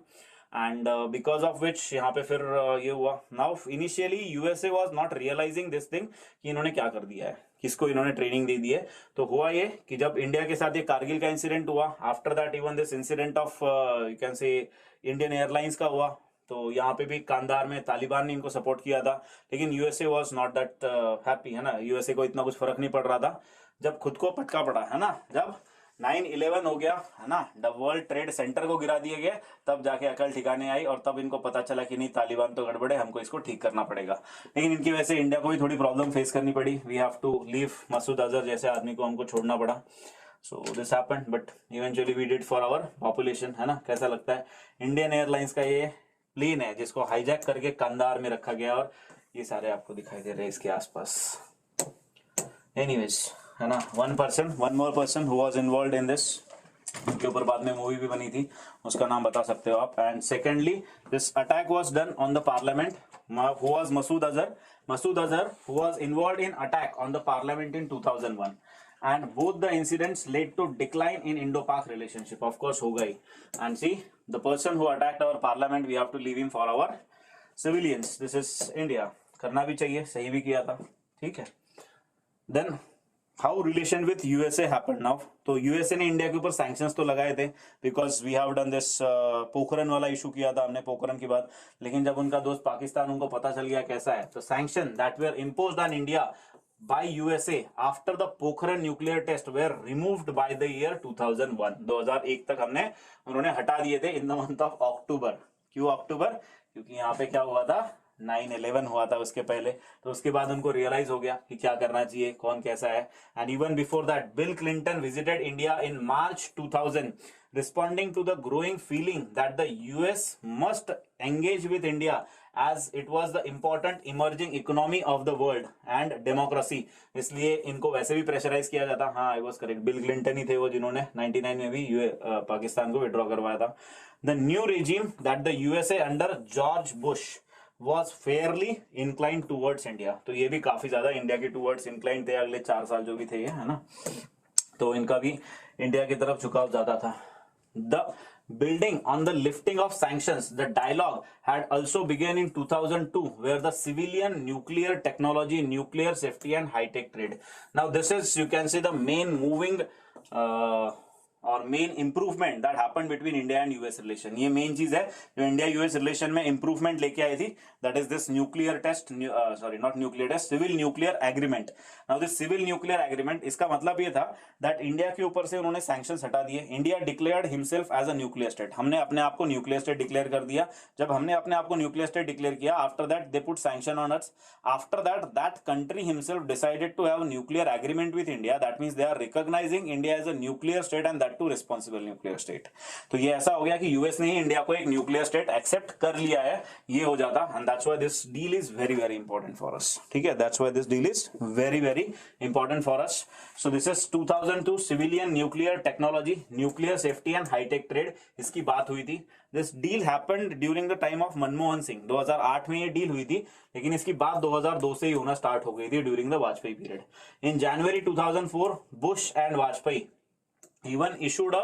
and because of which यहाँ पे फिर ये हुआ. Now initially USA was not realising this thing कि इन्होंने क्या कर दिया है, किसको इन्होंने ट्रेनिंग दे दी है. तो हुआ ये कि जब इंडिया के साथ ये कारगिल का इंसिडेंट हुआ, after that even this incident of you can say Indian airlines का हुआ, तो यहाँ पे भी कांदार में तालिबान ने इनको सपोर्ट किया था. लेकिन USA was not that happy, है ना. यूएसए को इतना कुछ फर्क नहीं पड़ रहा था. जब खुद को पटका पड़ा, है ना, जब 9/11 हो गया, है ना, द वर्ल्ड ट्रेड सेंटर को गिरा दिए गए, तब जाके अकल ठिकाने आई और तब इनको पता चला कि नहीं, तालिबान तो गड़बड़ है, हमको इसको ठीक करना पड़ेगा. लेकिन इनकी वजह से इंडिया को भी थोड़ी प्रॉब्लम फेस करनी पड़ी. We have to leave Masood Azhar जैसे आदमी को हमको छोड़ना पड़ा. So this happened but eventually we did for our population, है ना. कैसा लगता है. इंडियन एयरलाइंस का ये प्लेन है जिसको हाईजैक करके कंदार में रखा गया और ये सारे आपको दिखाई दे रहे हैं इसके आसपास. एनीवेज, है ना, one more person who was involved in this, के ऊपर बाद में मूवी भी बनी थी, उसका नाम बता सकते हो आप. And secondly this attack was done on the parliament. Who was Masood Azhar who was involved in attack on the parliament in 2001. And both the incidents led to decline in Indo Pak relationship. Of course हो गई. And see the person who attacked our parliament, we have to leave him for our civilians. This is India. करना भी चाहिए, सही भी किया था. ठीक है. Then how relation with USA happened now. तो यूएसए ने इंडिया के ऊपर सैंक्शंस तो लगाए थे because we have done this Pokhran वाला इशू किया था हमने पोखरन की बात. लेकिन जब उनका दोस्त पाकिस्तान, उनको पता चल गया कैसा है, तो sanction that were imposed on India by USA after the Pokhran nuclear test were removed by the year 2001. 2001 तक उन्होंने हटा दिए थे in the month of October. क्यों अक्टूबर? क्योंकि यहाँ पे क्या हुआ था, 9/11 हुआ था उसके पहले. तो उसके बाद उनको रियलाइज हो गया कि क्या करना चाहिए, कौन कैसा है. And even before that bill Clinton visited India in March 2000 responding to the growing feeling that the US must engage with India as it was the important emerging economy of the world and democracy. इसलिए इनको वैसे भी pressurise किया जाता. हाँ, I was correct, Bill Clinton ही थे वो जिन्होंने 99 में भी पाकिस्तान को विड्रॉ करवाया था. The new regime that the USA under George Bush was fairly inclined towards India. तो ये भी काफी ज्यादा इंडिया के towards inclined थे अगले 4 साल जो भी थे ये, है ना, तो इनका भी इंडिया की तरफ झुकाव ज्यादा था. The building on the lifting of sanctions, the dialogue had also begun in 2002, where the civilian nuclear technology, nuclear safety and high tech trade. Now this is, you can say, the main moving और main improvement that happened between India and US relation. ये main चीज है जो India US relation में improvement लेके आई थी, that is this nuclear test, sorry not nuclear test, civil nuclear agreement. Now this civil nuclear agreement, इसका मतलब ये था दैट इंडिया के ऊपर से उन्होंने सैंक्शंस हटा दिए. India declared himself as a nuclear state. हमने अपने आप को न्यूक्लियर स्टेट डिक्लेयर कर दिया. जब हमने अपने आप को न्यूक्लियर स्टेट डिक्लेयर किया, after that they put sanction on us. After that that country himself decided to have nuclear agreement with India. That means they are recognizing India as a nuclear state and that too responsible nuclear state. तो ये ऐसा हो गया कि US ने ही India को एक nuclear state accept कर लिया है, ये हो जाता. And that's why this deal is very very important for us. ठीक है, that's why this deal is very very important for us. So this is 2002 civilian nuclear technology, nuclear safety and high tech trade, इसकी बात हुई थी. This deal happened during the time of Manmohan Singh. 2008 में ये deal हुई थी, लेकिन इसकी बात 2002 से ही होना स्टार्ट हो गई थी during the Vajpayee period. In January 2004 Bush and Vajpayee even issued a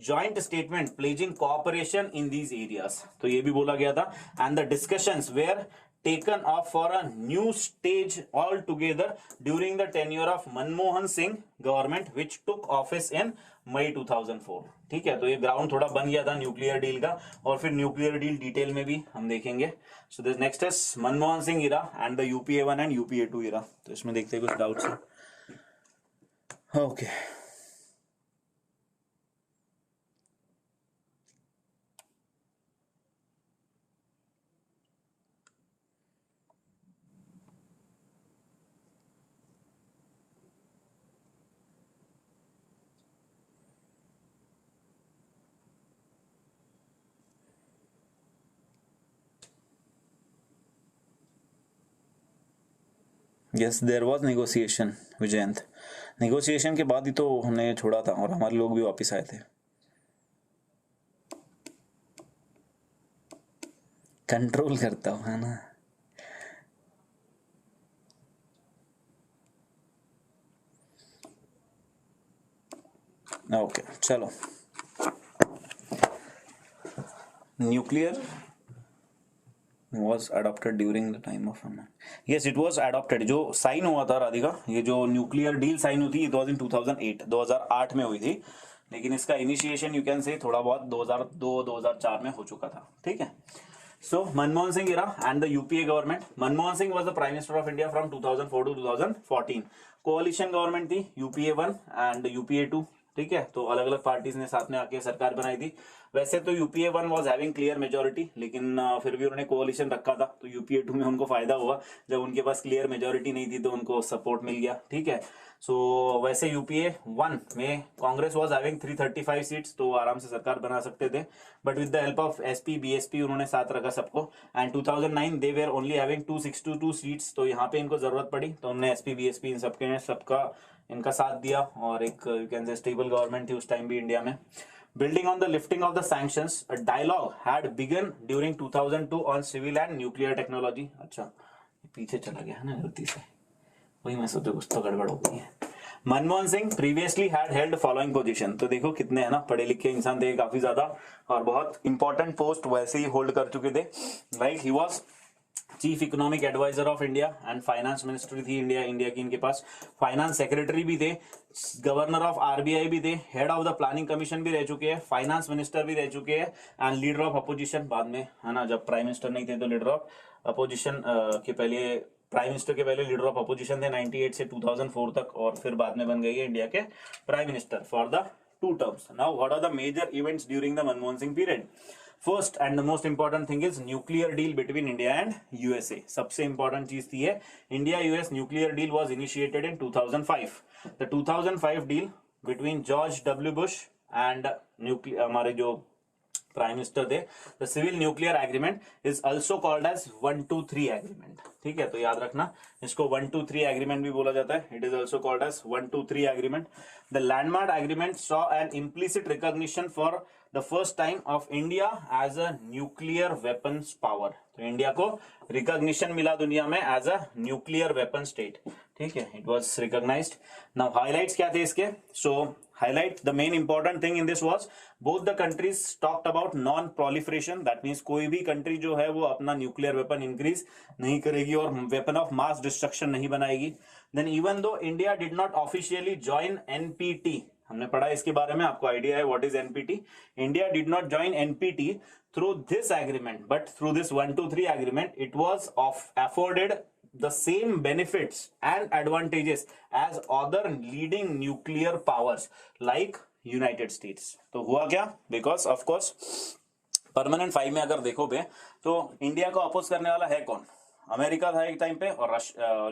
joint statement pledging cooperation in these areas. तो ये भी बोला गया था. And the discussions were taken off for a new stage altogether during the tenure of Manmohan Singh government, which took office in मई 2004. ठीक है, तो ये ग्राउंड थोड़ा बन गया था न्यूक्लियर डील का, और फिर न्यूक्लियर डील डिटेल में भी हम देखेंगे. So this next is Manmohan Singh era and the UPA 1 and UPA 2 era. तो इसमें देखते हैं कुछ डाउट्स है. Okay, yes there was negotiation Vijayant. Negotiation के बाद ही तो हमने छोड़ा था और हमारे लोग भी वापस आए थे. कंट्रोल करता हूँ, है ना. ओके चलो, nuclear was adopted during the time of yes it was adopted. जो साइन हुआ था राधिका, ये जो न्यूक्लियर डील साइन हुई थी, it was in 2008 में हुई थी, लेकिन इसका इनिशिएशन यू कैन से थोड़ा बहुत 2002-2004 में हो चुका था. ठीक है. So Manmohan Singh era and the UPA government. Manmohan Singh was the prime minister of India from 2004 to 2014. Coalition government थी, यूपीए 1 एंड यूपीए 2. ठीक है, तो अलग अलग पार्टीज ने साथ में आके सरकार बनाई थी. वैसे तो UPA 1 was having clear majority, लेकिन फिर भी उन्होंने कोalition रखा था, तो यूपीए 2 में उनको फायदा हुआ. जब उनके पास क्लियर मेजोरिटी नहीं थी तो उनको सपोर्ट मिल गया. ठीक है. सो वैसे यूपीए 1 में कांग्रेस वाज हैविंग 335 सीट्स, तो आराम से सरकार बना सकते थे, but with the help of SP BSP उन्होंने साथ रखा सबको. And 2009 they were only having 262 seats, तो यहाँ पे इनको जरूरत पड़ी, तो उन्होंने एसपी बीएसपी इन सबका इनका साथ दिया, और एक यू कैन से स्टेबल गवर्नमेंट थी उस टाइम भी इंडिया में. Building on the lifting of the sanctions, a dialogue had begun during 2002 on civil and nuclear technology. अच्छा, पीछे चला गया है ना गलती से, वही मैं सोचा कुछ तो गड़बड़ हो गई है. Manmohan Singh previously had held following position. तो देखो कितने है ना पढ़े लिखे इंसान थे काफी ज्यादा, और बहुत इंपॉर्टेंट पोस्ट वैसे ही होल्ड कर चुके थे. Like he was chief economic adviser of India and finance ministry थी इंडिया की इनके पास. फाइनेंस सेक्रेटरी भी थे, गवर्नर ऑफ आरबीआई भी थे, head of the planning commission भी रह चुके हैं, फाइनेंस मिनिस्टर भी रह चुके हैं, एंड लीडर ऑफ अपोजिशन बाद में, है ना, जब प्राइम मिनिस्टर नहीं थे तो लीडर ऑफ अपोजिशन के पहले, प्राइम मिनिस्टर के पहले लीडर ऑफ अपोजिशन थे 98 से 2004 तक, और फिर बाद में बन गई है इंडिया के prime minister for the 2 terms. Now what are the major events during the Manmohan Singh period? First and the most important thing is nuclear deal between India and USA. सबसे important चीज थी है India US nuclear deal was initiated in 2005. The 2005 deal between George W. Bush and हमारे जो prime minister थे. The civil nuclear agreement is also called as 123 agreement. ठीक है, तो याद रखना इसको 123 एग्रीमेंट भी बोला जाता है. It is also called as 123 agreement. The landmark agreement saw an implicit recognition for the first time of India as a nuclear weapons power. तो इंडिया को रिकॉग्निशन मिला दुनिया में as a nuclear weapon state. ठीक है, it was recognized. Now highlights क्या थे इसके? सो highlight the main important thing in this was both the countries talked about non proliferation. that means कोई भी कंट्री जो है वो अपना न्यूक्लियर वेपन इंक्रीज नहीं करेगी और वेपन ऑफ मास डिस्ट्रक्शन नहीं बनाएगी. Then even though India did not officially join NPT, हमने पढ़ा इसके बारे में, आपको आइडिया है what is NPT. India did not join NPT through this agreement, but through this 123 agreement it was afforded the same benefits and advantages as other leading nuclear powers like United States. तो हुआ क्या? Because of course permanent 5 में अगर देखोगे तो India को oppose करने वाला है कौन? अमेरिका था एक टाइम पे और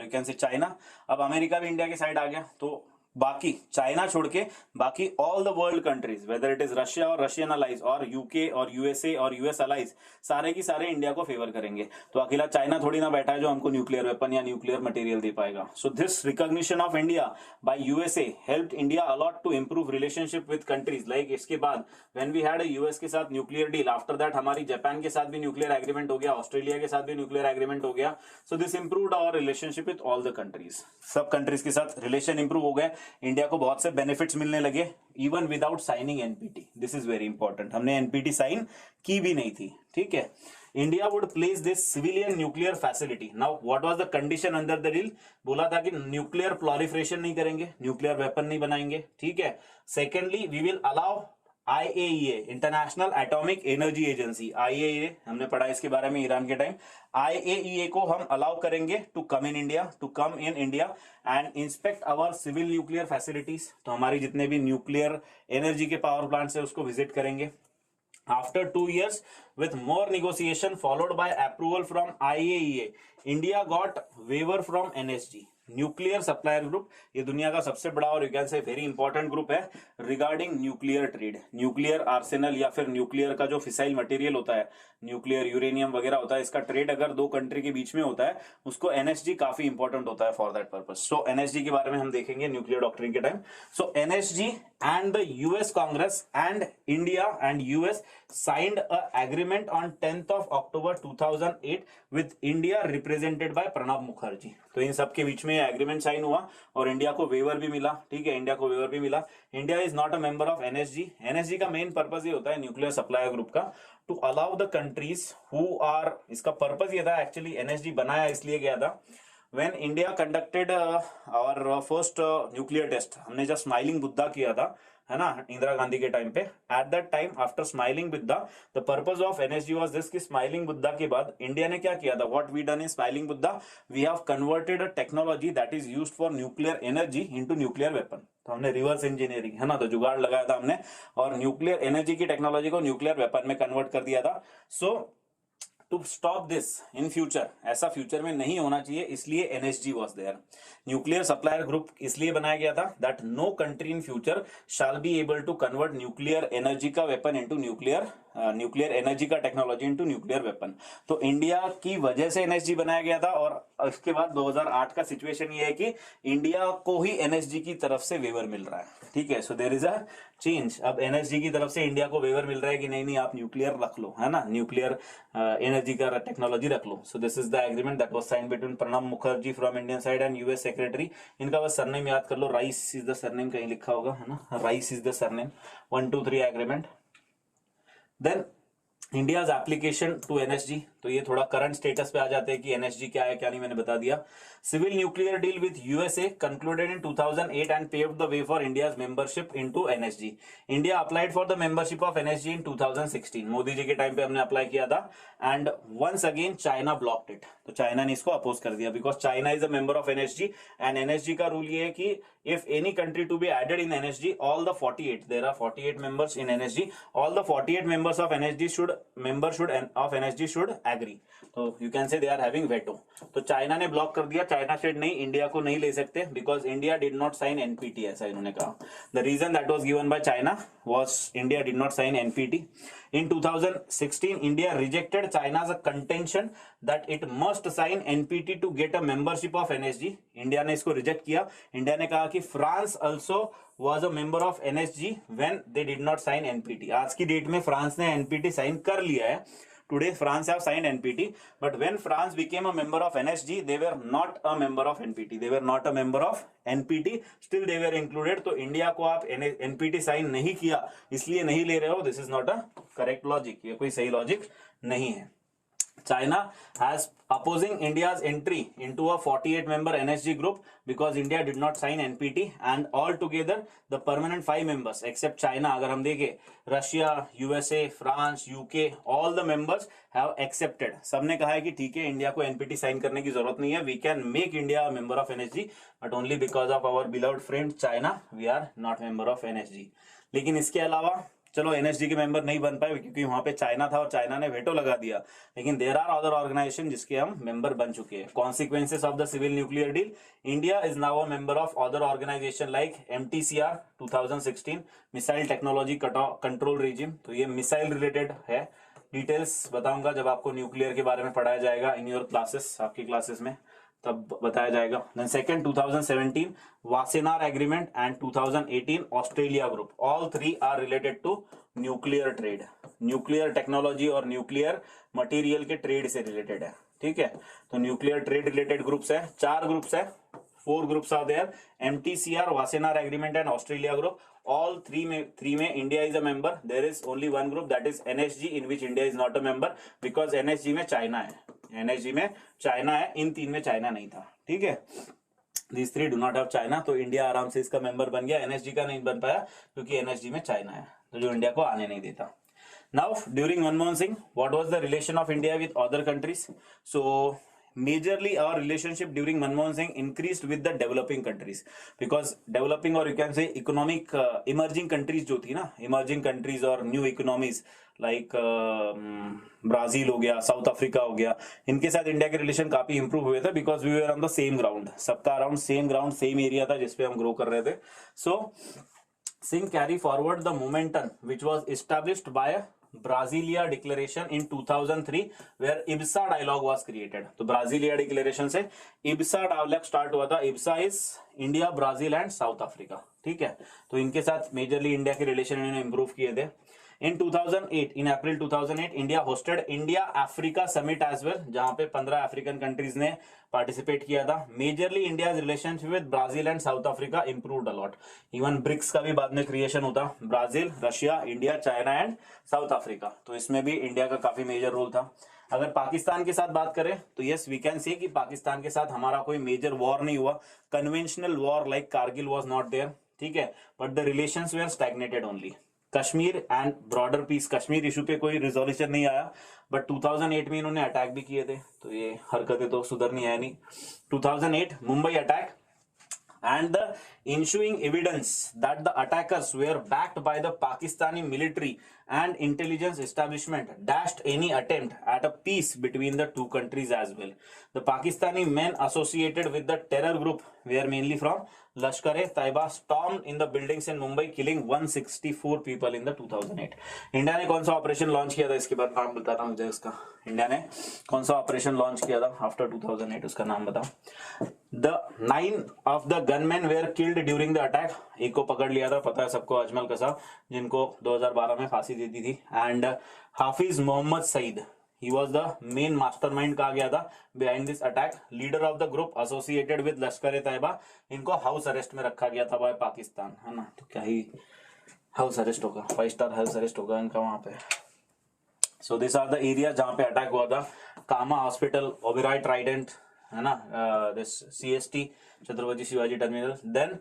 यू कैन से चाइना. अब अमेरिका भी इंडिया के साइड आ गया, तो बाकी चाइना छोड़ के बाकी all the world countries, whether it is Russia और रशियन अलाइज और यूके और यूएसए और यूएस अलाइज, सारे की सारे इंडिया को फेवर करेंगे. तो अकेला चाइना थोड़ी ना बैठा है जो हमको न्यूक्लियर वेपन या न्यूक्लियर मटेरियल दे पाएगा. So this recognition of India by USA helped India a lot to improve relationship with countries like. इसके बाद व्हेन वी हैड यूएस के साथ न्यूक्लियर डील, आफ्टर दैट हमारी जापान के साथ भी न्यूक्लियर एग्रीमेंट हो गया, ऑस्ट्रेलिया के साथ भी न्यूक्लियर एग्रीमेंट हो गया. So this improved our relationship with all the countries. सब कंट्रीज के साथ रिलेशन इंप्रूव हो गए, इंडिया को बहुत बेनिफिट्स मिलने लगे even without signing NPT. This is very important, हमने एनपीटी साइन की भी नहीं थी. ठीक है, India would place this civilian nuclear facility. Now what was the condition under the deal? बोला था कि न्यूक्लियर प्रोलिफरेशन नहीं करेंगे, न्यूक्लियर वेपन नहीं बनाएंगे. ठीक है. Secondly we will allow IAEA, international atomic energy agency. IAEA हमने पढ़ा इसके बारे में ईरान के टाइम. IAEA को हम अलाउ करेंगे to come in India and inspect our civil nuclear facilities. तो हमारी जितने भी न्यूक्लियर एनर्जी के पावर प्लांट्स है उसको विजिट करेंगे. After 2 years, with more negotiation followed by approval from IAEA, India got waiver from NSG. Nuclear supplier group, ये दुनिया का सबसे बड़ा और you can say very important group है regarding nuclear trade. Nuclear arsenal या फिर न्यूक्लियर का जो फिसाइल मटेरियल होता है, न्यूक्लियर यूरेनियम वगैरह होता है, इसका ट्रेड अगर दो कंट्री के बीच में होता है उसको एनएसजी काफी इंपॉर्टेंट होता है for that purpose. So NSG के बारे में हम देखेंगे न्यूक्लियर डॉक्ट्रिन के time. So NSG and the US Congress and India and US signed a agreement on 10th of October 2008 with India represented by Pranab Mukherjee. तो इन सब के बीच में एग्रीमेंट साइन हुआ और इंडिया को वेवर भी मिला. ठीक है, इंडिया को वेवर भी मिला. India is not a member of NSG. NSG का मेन पर्पस ये होता है न्यूक्लियर सप्लायर ग्रुप का, to allow the countries who are, इसका पर्पस ये था एक्चुअली, एनएसजी बनाया इसलिए गया था when India conducted our first nuclear test. हमने जब स्माइलिंग बुद्धा किया था, है ना, इंदिरा गांधी के टाइम पे. At that time after smiling Buddha the purpose of NSG was this कि स्माइलिंग बुद्धा के बाद इंडिया ने क्या किया था, what we done in smiling Buddha, we have converted a technology that is used for nuclear energy into nuclear weapon. तो हमने reverse engineering, है ना, तो जुगाड़ लगाया था हमने और न्यूक्लियर एनर्जी की टेक्नोलॉजी को न्यूक्लियर वेपन में कन्वर्ट कर दिया था. So to stop this in future, ऐसा फ्यूचर में नहीं होना चाहिए, इसलिए NSG was there. Nuclear supplier group इसलिए बनाया गया था that no country in future shall be able to convert nuclear energy का वेपन इनटू न्यूक्लियर एनर्जी का टेक्नोलॉजी इनटू न्यूक्लियर वेपन. तो इंडिया की वजह से एनएसजी बनाया गया था और उसके बाद 2008 का सिचुएशन ये है कि इंडिया को ही एनएसजी की तरफ से वेवर मिल रहा है. ठीक है, so there is a change. अब एनएसजी की तरफ से इंडिया को वेवर मिल रहा है कि नहीं आप न्यूक्लियर रख लो, है ना, न्यूक्लियर एनर्जी का टेक्नोलॉजी रख लो. So this is the agreement that was signed between Pranab Mukherjee from Indian side and US secretary. इनका बस सरनेम याद कर लो, राइस इज द सरनेम, कहीं लिखा होगा, है ना, Rice is the surname. 123 agreement. Then India's application to NSG. तो ये थोड़ा करंट स्टेटस पे आ जाते हैं कि एनएसजी क्या है क्या नहीं, मैंने बता दिया. Civil nuclear deal with USA concluded in 2008 and paved the way for India's membership into NSG. India applied for the membership of NSG in 2016. Modi ji के टाइम पे हमने अप्लाई किया था and once again China blocked it. तो China ने इसको oppose कर दिया because China is a member of NSG and NSG का रूल ये है कि if any country to be added in NSG, all the 48, there are 48 members in NSG, all the 48 members of NSG should agree. So you can say they are having veto. तो China ने block कर दिया, China said नहीं, India को नहीं ले सकते because India did not sign NPT, ऐसा इन्होंने कहा. The reason that was given by China was India did not sign NPT. In 2016, India rejected China's contention that it must sign NPT to get a membership of NSG. India ने इसको reject किया. India ने कहा कि France also was a member of NSG when they did not sign NPT. आज की date में France ने NPT साइन कर लिया है. Today France have signed NPT, but when France became a member of NSG, they were not a member of NPT. They were not a member of NPT. Still they were included. तो India को आप NPT sign नहीं किया इसलिए नहीं ले रहे हो. This is not a correct logic. ये कोई सही लॉजिक नहीं है. China has opposing India's entry into a 48-member NSG group because India did not sign NPT, and altogether the permanent 5 members except China, अगर हम देखें Russia, USA, France, UK, all the members have accepted. सबने कहा है कि ठीक है India को NPT साइन करने की जरूरत नहीं है. We can make India a member of NSG, but only because of our beloved friend China we are not member of NSG. लेकिन इसके अलावा चलो एनएसजी के मेंबर नहीं बन पाए क्योंकि वहां पे चाइना था और चाइना ने वेटो लगा दिया. लेकिन देयर आर अदर ऑर्गेनाइजेशन जिसके हम मेंबर बन चुके हैं. Consequences of the civil nuclear deal. India is now a member of other organization like MTCR 2016 missile technology control regime. तो ये मिसाइल रिलेटेड है. डिटेल्स बताऊंगा जब आपको न्यूक्लियर के बारे में पढ़ाया जाएगा इन योर क्लासेस, आपकी क्लासेस में तब बताया जाएगा. Then second 2017 Wassenaar agreement and 2018 Australia group. All three are related to nuclear trade. Nuclear technology और न्यूक्लियर मटेरियल के ट्रेड से रिलेटेड है. ठीक है, तो न्यूक्लियर ट्रेड रिलेटेड ग्रुप्स है. 4 ग्रुप्स है. 4 groups are there. MTCR, Wassenaar agreement and Australia group. All three में India is a member. There is only one group that is NSG in which India is not a member because NSG में China है. NSG में China है. इन 3 में China नहीं था. ठीक है, These 3 do not have China. तो इंडिया आराम से इसका मेंबर बन गया. NSG का नहीं बन पाया क्योंकि NSG में चाइना है तो जो इंडिया को आने नहीं देता. Now during Manmohan Singh, what was the relation of India with other countries? So majorly our relationship during Manmohan Singh increased with the developing countries because developing or you can say economic emerging countries जो थी ना, emerging countries और new economies like Brazil हो गया, south Africa हो गया, इनके साथ इंडिया के रिलेशन काफी इंप्रूव हुए थे because we were on the same ground. सबका around same ground same area था जिसपे हम ग्रो कर रहे थे. So Singh carry forward the momentum which was established by Brasilia Declaration in 2003 where IBSA dialogue was created. तो Brasilia Declaration से IBSA dialogue start हुआ था. IBSA is India, Brazil and South Africa. ठीक है, तो इनके साथ मेजरली इंडिया के रिलेशन इन्होंने इंप्रूव किए थे. In 2008, in April 2008, India hosted India Africa Summit as well, जहां पे 15 अफ्रीकन कंट्रीज ने पार्टिसिपेट किया था. Majorly India's relationship with Brazil and South Africa improved a lot. Even BRICS का भी बाद में क्रिएशन होता. Brazil, Russia, India, China and South Africa. तो इसमें भी इंडिया का काफी मेजर रोल था. अगर पाकिस्तान के साथ बात करें तो यस वी कैन से कि पाकिस्तान के साथ हमारा कोई मेजर वॉर नहीं हुआ. Conventional war like Kargil was not there. ठीक है, but the relations were stagnated only. Kashmir and broader peace, Kashmir issue पे कोई रिजोल्यूशन नहीं आया बट 2008 में इन्होंने अटैक भी किए थे. तो ये हरकतें तो सुधरनी है नहीं. 2008 Mumbai attack and the ensuing evidence that the attackers were backed by the Pakistani military and intelligence establishment dashed any attempt at a peace between the two countries as well. The Pakistani men associated with the terror group were mainly from Lashkar-e-Taiba stormed in the buildings in Mumbai killing 164 people in the 2008. India ने कौन सा operation launch किया था, इसके बाद नाम बताता हूँ मुझे उसका. इंडिया ने कौन सा ऑपरेशन लॉन्च किया था आफ्टर 2008, उसका नाम बताओ. The 9 of the gunmen were killed during the attack. एक को पकड़ लिया था, पता है सबको, अजमल कसा, जिनको 2012 में फांसी दे दी थी. एंड Hafiz Mohammad Saeed, he was the main mastermind कहा गया था behind this attack. Leader of the group associated with Lashkar-e-Taiba. इनको हाउस अरेस्ट में रखा गया था बाय पाकिस्तान, है ना. तो क्या ही हाउस अरेस्ट होगा, 5 स्टार हाउस अरेस्ट होगा इनका वहां पे. So these are the areas जहां पे अटैक हुआ था. कामा हॉस्पिटल, ओबेरॉय ट्राइडेंट, है ना, this CST Chhatrapati Shivaji terminal, then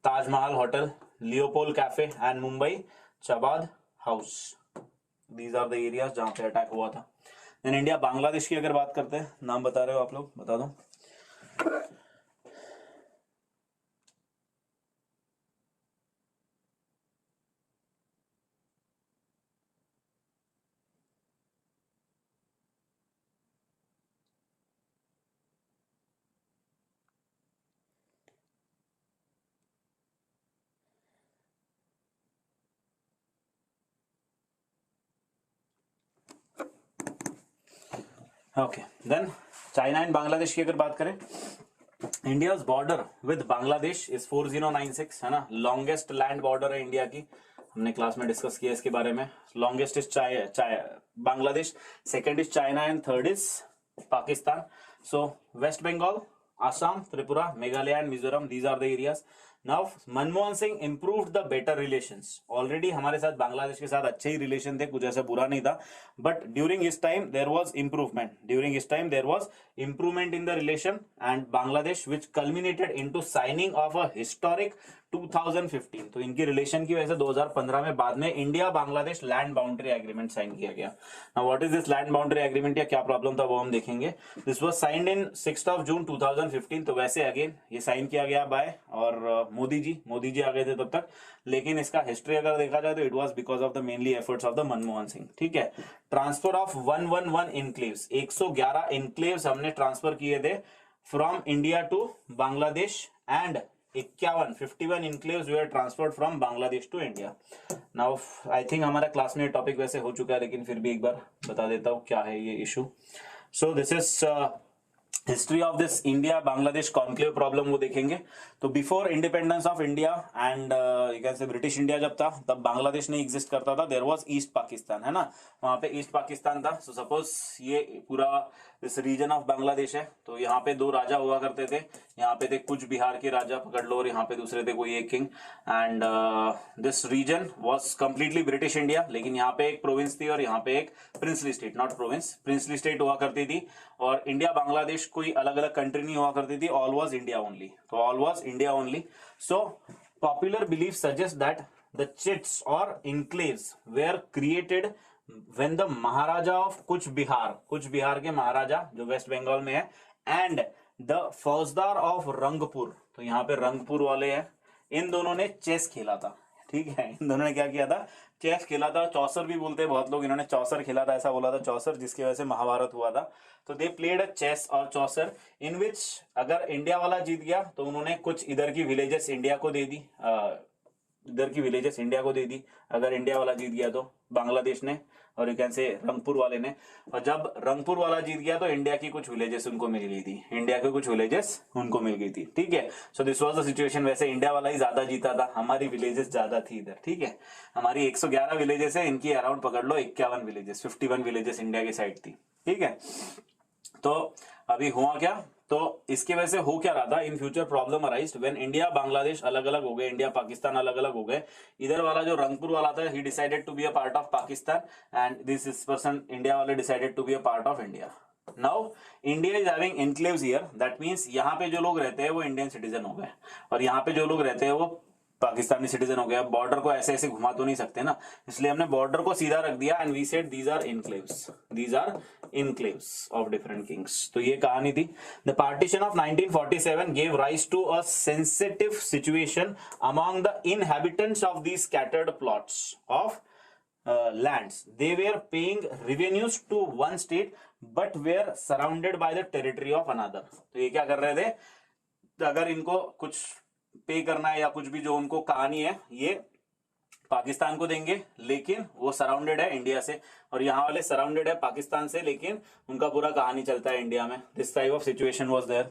Taj Mahal hotel, Leopold cafe and Mumbai Chabad house. These are the areas जहां पे अटैक हुआ था. देन इंडिया बांग्लादेश की अगर बात करते हैं, नाम बता रहे हो आप लोग, बता दो. Okay then China and Bangladesh की अगर बात करें, India's border with Bangladesh is 4096 है ना, लॉन्गेस्ट लैंड बॉर्डर है इंडिया की, हमने क्लास में डिस्कस किया इसके बारे में। Longest is Bangladesh, second is China and third is Pakistan. So West Bengal, Assam, Tripura, Meghalaya and Mizoram, these are the areas. Now Manmohan Singh improved the better relations, already हमारे साथ बांग्लादेश के साथ अच्छे ही रिलेशन थे, कुछ ऐसा बुरा नहीं था, but during his time there was improvement, during his time there was improvement in the relation and Bangladesh which culminated into signing of a historic 2015। तो इनकी रिलेशन की वजह से 2015 में बाद में India Bangladesh land boundary agreement sign किया गया। Now what is this land boundary agreement, या क्या प्रॉब्लम था वो हम देखेंगे। This was signed in 6 June 2015। तो वैसे अगेन ये साइन किया गया बाय और मोदी जी आ गए थे तब तक, लेकिन इसका हिस्ट्री अगर देखा जाए तो it was because of the mainly efforts of the Manmohan Singh. ठीक है, ट्रांसफर ऑफ 111 इनक्लेव्स, 111 इनक्लेव्स हमने ट्रांसफर किए थे from India to Bangladesh and 51 enclaves they are transferred from Bangladesh to India. Now I think हमारा क्लास में टॉपिक वैसे हो चुका है, लेकिन फिर भी एक बार बता देता हूं क्या है ये issue. So this is history of this India Bangladesh conclave problem वो देखेंगे। तो before independence of India and you can से ब्रिटिश इंडिया जब था तब बांग्लादेश नहीं एग्जिस्ट करता था, देयर वाज ईस्ट पाकिस्तान है ना, वहां पे ईस्ट पाकिस्तान था। सो सपोज ये पूरा दिस रीजन ऑफ बांग्लादेश है, तो यहाँ पे दो राजा हुआ करते थे, यहाँ पे थे कुछ बिहार के राजा पकड़ लो, और यहाँ पे दूसरे थे कोई एक king, and this reason was completely British India. लेकिन यहाँ पे एक प्रोविंस थी और यहाँ पे एक princely state, not province, princely state हुआ करती थी। और इंडिया बांग्लादेश कोई अलग अलग कंट्री नहीं हुआ करती थी, ऑल वाज इंडिया ओनली, तो all was India only. So popular belief suggest that the chits और enclaves were created when the Maharaja of Cooch Behar के महाराजा जो वेस्ट बंगाल में है, and the faujdar of Rangpur, तो यहाँ पे रंगपुर वाले हैं, इन दोनों ने चेस खेला था। ठीक है, इन दोनों ने क्या किया था, चेस खेला था, चौसर भी बोलते हैं बहुत लोग, इन्होंने चौसर खेला था, ऐसा बोला था चौसर, जिसकी वजह से महाभारत हुआ था। तो दे प्लेड अ चेस और चौसर इन विच अगर इंडिया वाला जीत गया तो उन्होंने कुछ इधर की विलेजेस इंडिया को दे दी, अगर इंडिया वाला जीत गया तो बांग्लादेश ने, और यू कैन से रंगपुर वाले ने। और जब रंगपुर वाला जीत गया तो इंडिया की कुछ विलेजेस उनको मिल गई थी, ठीक है। So this was the situation. वैसे इंडिया वाला ही ज्यादा जीता था, हमारी विलेजेस ज्यादा थी इधर। ठीक है, हमारी 111 विलेजेस है, इनकी अराउंड पकड़ लो 51 विलेजेस, 51 विलेजेस इंडिया की साइड थी। ठीक है, तो अभी हुआ क्या, तो इसके वजह से हो क्या रहा था, in future problem arise when India Bangladesh अलग अलग हो गए, इंडिया पाकिस्तान अलग अलग हो गए। इधर वाला जो रंगपुर वाला था, he decided to be a part of Pakistan and this person India वाले decided to be a part of India. Now India is having enclaves here, that means यहाँ पे जो लोग रहते हैं वो इंडियन सिटीजन हो गए, और यहाँ पे जो लोग रहते हैं वो पाकिस्तानी सिटीजन हो गया। बॉर्डर को ऐसे ऐसे घुमा तो नहीं सकते ना, इसलिए हमने बॉर्डर को सीधा रख दिया and we said these are enclaves of different kings. तो ये कहानी थी। The partition of 1947 gave rise to a sensitive situation among the inhabitants of these scattered plots of lands. They were paying revenues to one state but were surrounded by the territory of another. तो ये क्या कर रहे थे, अगर इनको कुछ पे करना है या कुछ भी जो उनको कहानी है, ये पाकिस्तान को देंगे, लेकिन वो सराउंडेड है इंडिया से, और यहाँ वाले सराउंडेड है पाकिस्तान से, लेकिन उनका पूरा कहानी चलता है इंडिया में। This type of situation was there.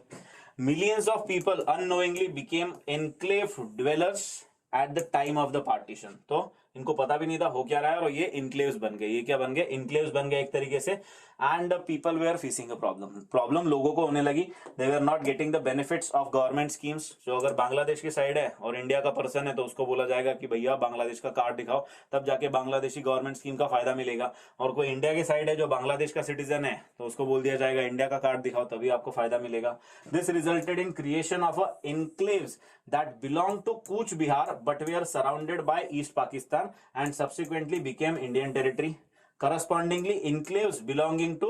Millions of people unknowingly became enclave dwellers at the time of the partition. तो इनको पता भी नहीं था हो क्या रहा है, और ये इनक्लेव्स बन गए। ये क्या बन गए, इनक्लेव्स बन गए एक तरीके से। And people were facing a problem लोगों को होने लगी। They were not getting the benefits of government schemes. जो अगर बांग्लादेश की साइड है और इंडिया का पर्सन है तो उसको बोला जाएगा कि भैया बांग्लादेश का कार्ड दिखाओ, तब जाके बांग्लादेशी गवर्नमेंट स्कीम का फायदा मिलेगा। और कोई इंडिया की साइड है जो बांग्लादेश का सिटीजन है तो उसको बोल दिया जाएगा इंडिया का कार्ड दिखाओ तभी आपको फायदा मिलेगा। This resulted in creation of a enclaves that belonged to Kuch Bihar but were surrounded by East Pakistan and subsequently became Indian territory. Correspondingly, enclaves belonging to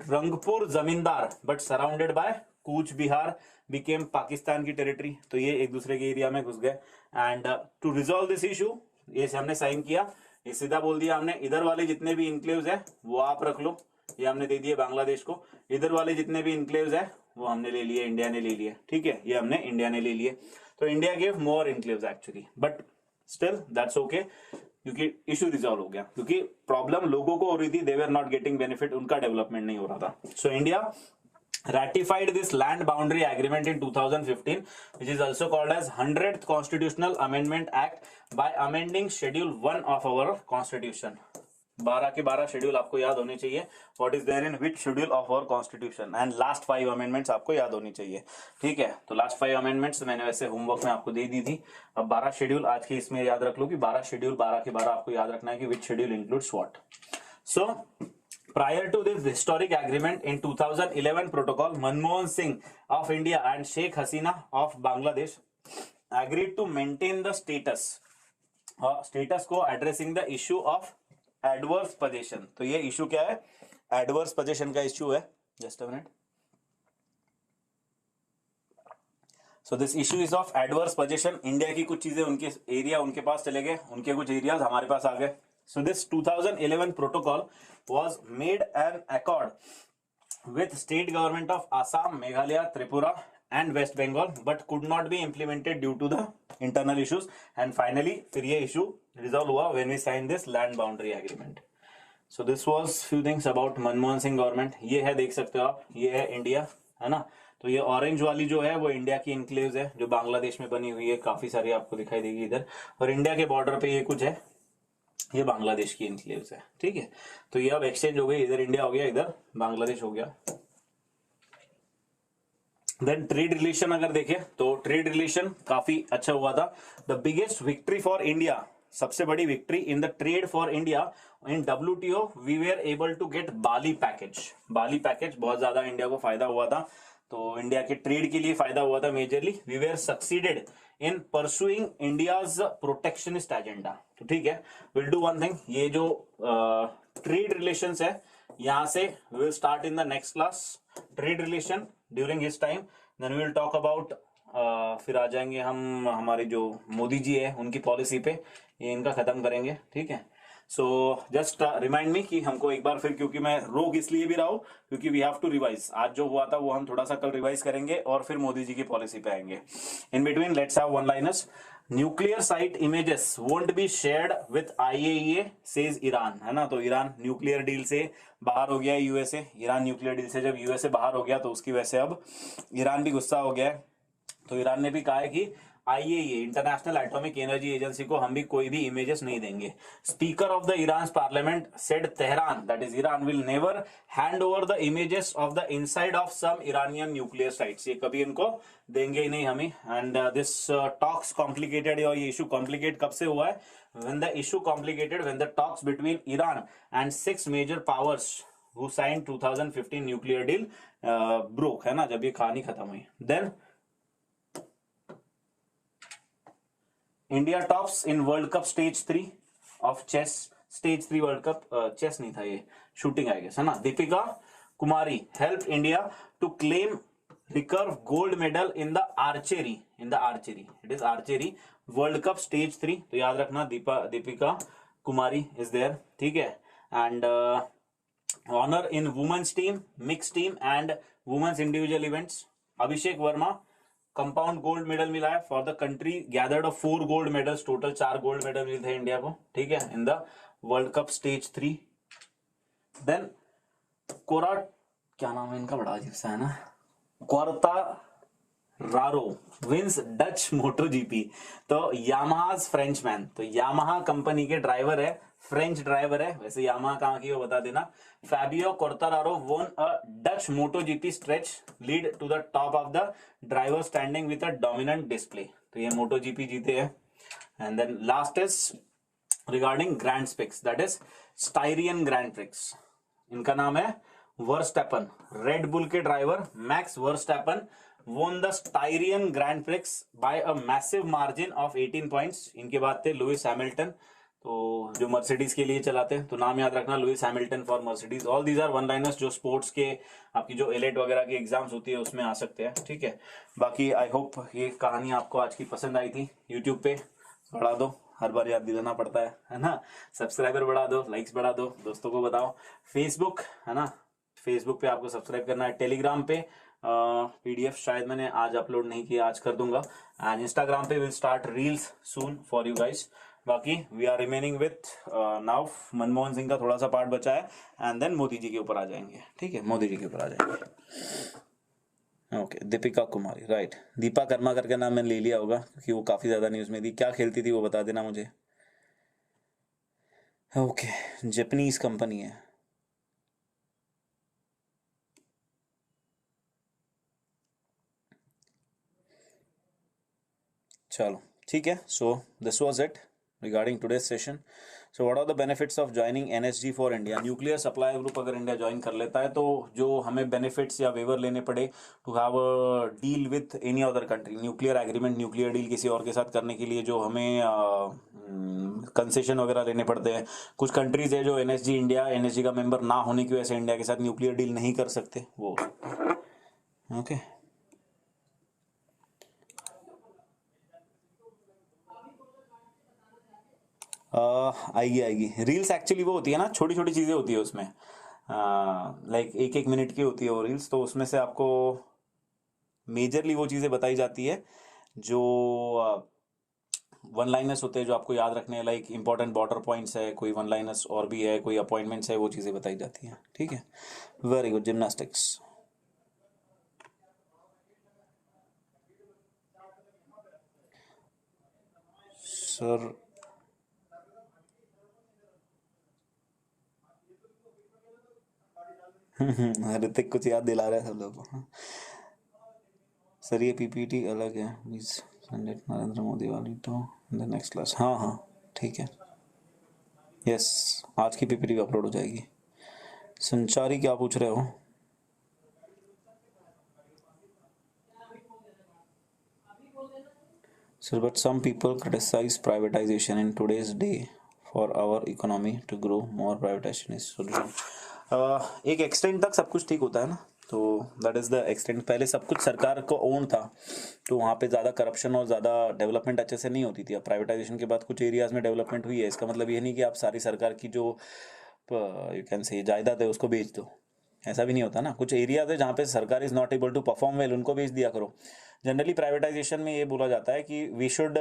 Rangpur Zamindar but surrounded by Kuch Bihar became Pakistan की territory. तो ये एक दूसरे के area में घुस गए। And to resolve this issue, ये हमने साइन किया, ये सीधा बोल दिया हमने इधर वाले जितने भी इनक्लेव्स है वो आप रख लो, ये हमने दे दिए बांग्लादेश को। इधर वाले जितने भी इनक्लेव्स है वो हमने ले लिए, इंडिया ने ले लिए। ठीक है, ये हमने इंडिया ने ले लिए। तो India gave more enclaves actually, but still that's okay. क्योंकि इशू रिजॉल्व हो गया, क्योंकि प्रॉब्लम लोगों को हो रही थी, दे वर नॉट गेटिंग बेनिफिट, उनका डेवलपमेंट नहीं हो रहा था. So India ratified this land boundary agreement in 2015, which is also called as 100th Constitutional Amendment Act, by amending Schedule 1 of our Constitution. 12 के 12 शेड्यूल आपको याद होने चाहिए. What is there in which schedule of our constitution, and last 5 amendments आपको याद होनी चाहिए. ठीक है, तो लास्ट 5 अमेंडमेंट्स मैंने वैसे होमवर्क में आपको दे दी थी. अब 12 शेड्यूल आज के इसमें याद रख लो कि 12 शेड्यूल, 12 के 12 आपको याद रखना है कि which schedule includes what. So prior to this historic agreement, in 2011 protocol, Manmohan Singh of India and Sheikh Hasina of Bangladesh agreed to maintain the status quo, addressing the issue of adverse possession. तो ये issue क्या है? adverse possession का issue है. Just a minute. So this issue is of adverse possession. India की कुछ चीजें, उनके एरिया उनके पास चले गए, उनके कुछ एरियाज हमारे पास आ गए. So this 2011 protocol was made an accord with state government of Assam, Meghalaya, Tripura and West Bengal, but could not be implemented due to the internal issues. And finally, फिर ये issue resolve हुआ when we signed this land boundary agreement. So this was few things about Manmohan Singh government. ये है, देख सकते हो आप, ये है इंडिया, है ना. तो ये ऑरेंज वाली जो है वो इंडिया की इनक्लेव्स है, जो बांग्लादेश में बनी हुई है, काफी सारी आपको दिखाई देगी इधर. और इंडिया के बॉर्डर पे ये कुछ है, ये बांग्लादेश की इनक्लेव्स है. ठीक है, तो ये अब एक्सचेंज हो गई, इधर इंडिया हो गया, इधर बांग्लादेश हो गया. देन ट्रेड रिलेशन अगर देखें तो ट्रेड रिलेशन काफी अच्छा हुआ था. The biggest victory for India, सबसे बड़ी victory in the trade for India in WTO, we were able to get Bali package. Bali package बहुत ज्यादा इंडिया को फायदा हुआ था, तो इंडिया के ट्रेड के लिए फायदा हुआ था majorly. We were succeeded in pursuing India's protectionist agenda. तो ठीक है, विल डू वन थिंग, ये जो ट्रेड रिलेशंस है यहां से will start in the next class. Trade relation during his time, then will talk about, फिर आ जाएंगे हम हमारे जो मोदी जी है उनकी पॉलिसी पे, ये इनका खत्म करेंगे. ठीक है, सो जस्ट रिमाइंड मी कि हमको एक बार फिर, क्योंकि मैं रोक इसलिए भी रहा हूं क्योंकि वी हैव टू रिवाइज. आज जो हुआ था वो हम थोड़ा सा कल रिवाइज करेंगे और फिर मोदी जी की पॉलिसी पे आएंगे. In between let's have one liners. Nuclear site images won't be shared with IAEA says Iran, है ना. तो ईरान न्यूक्लियर डील से बाहर हो गया है, यूएसए. ईरान न्यूक्लियर डील से जब यूएसए बाहर हो गया तो उसकी वजह से अब ईरान भी गुस्सा हो गया है. तो ईरान ने भी कहा है कि IAEA, international atomic energy agency को हम भी कोई भी इमेजेस नहीं देंगे. Speaker of the Iran parliament said Tehran, that is Iran, will never hand over the images of the inside of some Iranian nuclear sites. ये कभी इनको देंगे ही नहीं हमें. एंड दिस टॉक्स कॉम्प्लिकेटेड, और ये इशू कॉम्प्लिकेट कब से हुआ है? when the issue complicated when the talks between Iran and 6 major powers who signed 2015 nuclear deal broke, है ना, जब ये कहानी खत्म हुई. Then India tops in World Cup Stage 3 of chess. Stage 3 World Cup chess नहीं था, ये shooting I guess, है ना. Deepika Kumari helped India to claim recurve gold medal in the archery. It is archery World Cup Stage 3. तो याद रखना, Deepika Kumari is there. ठीक है. And honor in women's team, mixed team and women's individual events. Abhishek Verma compound gold medal मिला है for the country gathered of 4 gold medals. Total 4 gold medal मिले थे India को. ठीक है, in the world cup stage 3. Then कोरा, क्या नाम है इनका, बड़ा अजीब सा है ना, Quartararo wins Dutch moto GP. तो यामाहाज फ्रेंच मैन, तो यामाहा कंपनी के ड्राइवर है, फ्रेंच ड्राइवर है. वैसे यामाहा कहाँ की है बता देना. Fabio Quartararo won a Dutch MotoGP stretch lead to the top of the driver standing with a dominant display. तो ये MotoGP जीते हैं. And then last is regarding Grand Prix, that is Styrian Grand Prix. इनका नाम है Verstappen. Red bull के driver max Verstappen won the Styrian Grand Prix by a massive margin of 18 points. इनके बाद थे लुइस हैमिल्टन, तो जो Mercedes के लिए चलाते हैं. तो नाम याद रखना, Lewis Hamilton for Mercedes. All these are one liners जो स्पोर्ट्स के आपकी जो एलेट वगैरह की एग्जाम्स होती है उसमें आ सकते हैं. ठीक है, बाकी आई होप ये कहानी आपको आज की पसंद आई थी. यूट्यूब पे बढ़ा दो, हर बार याद दिलाना पड़ता है ना. सब्सक्राइबर बढ़ा दो, लाइक्स बढ़ा दो, दोस्तों को बताओ. फेसबुक है ना, फेसबुक पे आपको सब्सक्राइब करना है. टेलीग्राम पे PDF शायद मैंने आज अपलोड नहीं किया, आज कर दूंगा. एंड इंस्टाग्राम पे will start reels soon for you guys. बाकी we are remaining with now Manmohan Singh का थोड़ा सा पार्ट बचा है, एंड देन मोदी जी के ऊपर आ जाएंगे। ठीक है, मोदी जी के ऊपर आ जाएंगे। ओके, दीपिका कुमारी, राइट, दीपा कर्मा करके नाम मैंने ले लिया होगा क्योंकि वो काफी ज्यादा न्यूज में थी। क्या खेलती थी वो बता देना मुझे। ओके, जापानीज कंपनी है। चलो ठीक है, so this was it regarding today's session. So what are the benefits of joining NSG for India? Nuclear supply group अगर इंडिया ज्वाइन कर लेता है तो जो हमें बेनिफिट्स या वेवर लेने पड़े to have a deal with any other country, nuclear agreement, nuclear deal किसी और के साथ करने के लिए जो हमें कंसेशन वगैरह लेने पड़ते हैं। कुछ कंट्रीज है जो एनएसजी, इंडिया एनएसजी का मेंबर ना होने की वजह से इंडिया के साथ न्यूक्लियर डील नहीं कर सकते, वो ओके। आएगी आएगी। रील्स एक्चुअली वो होती है ना, छोटी छोटी चीज़ें होती है उसमें, लाइक एक एक मिनट की होती है वो रील्स, तो उसमें से आपको मेजरली वो चीज़ें बताई जाती है जो वन लाइनर्स होते हैं जो आपको याद रखने हैं, लाइक इंपॉर्टेंट बॉर्डर पॉइंट्स है, कोई वन लाइनर्स और भी है, कोई अपॉइंटमेंट्स है, वो चीज़ें बताई जाती हैं। ठीक है, very good, gymnastics. Sir Hrithik कुछ याद दिला रहे हैं सब लोग को। सर ये पीपीटी अलग है, please send it Narendra Modi वाली तो द नेक्स्ट क्लास। हाँ हाँ ठीक है, यस, आज की पीपीटी भी अपलोड हो जाएगी। संचारी क्या पूछ रहे हो? Sir but some people criticise privatisation in today's day for our economy to grow more privatisation is solution. एक एक्सटेंट तक सब कुछ ठीक होता है ना, तो दैट इज द एक्सटेंट। पहले सब कुछ सरकार को ओन था तो वहाँ पे ज़्यादा करप्शन और ज़्यादा डेवलपमेंट अच्छे से नहीं होती थी। अब प्राइवेटाइजेशन के बाद कुछ एरियाज में डेवलपमेंट हुई है, इसका मतलब ये नहीं कि आप सारी सरकार की जो यू कैन से जायदाद है उसको बेच दो, ऐसा भी नहीं होता ना। कुछ एरियाज है जहाँ पे सरकार is not able to perform well, उनको बेच दिया करो। जनरली प्राइवेटाइजेशन में ये बोला जाता है कि we should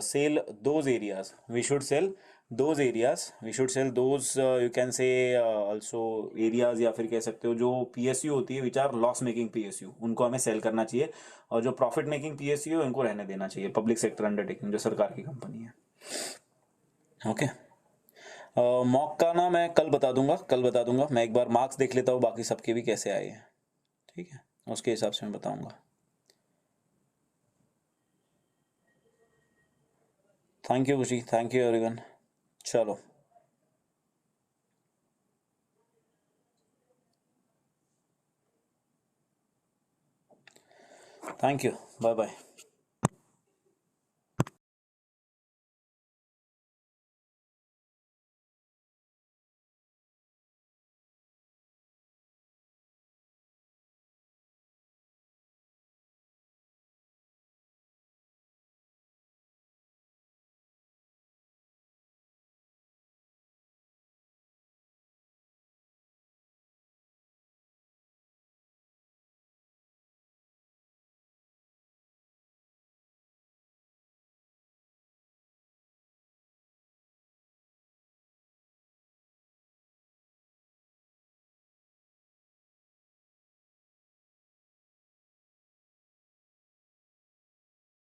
sell those areas, we should sell those areas, we should sell those you can say also areas, या फिर कह सकते हो जो पीएसयू होती है which are loss making PSU, उनको हमें सेल करना चाहिए, और जो प्रॉफिट मेकिंग पीएसयू है उनको रहने देना चाहिए, पब्लिक सेक्टर अंडरटेकिंग जो सरकार की कंपनी है। ओके, मॉक का ना मैं कल बता दूंगा, कल बता दूंगा। मैं एक बार मार्क्स देख लेता हूँ बाकी सबके भी कैसे आए हैं, ठीक है, उसके हिसाब से मैं बताऊंगा। थैंक यू खुशी, थैंक यू एवरीवन। चलो, थैंक यू, बाय बाय।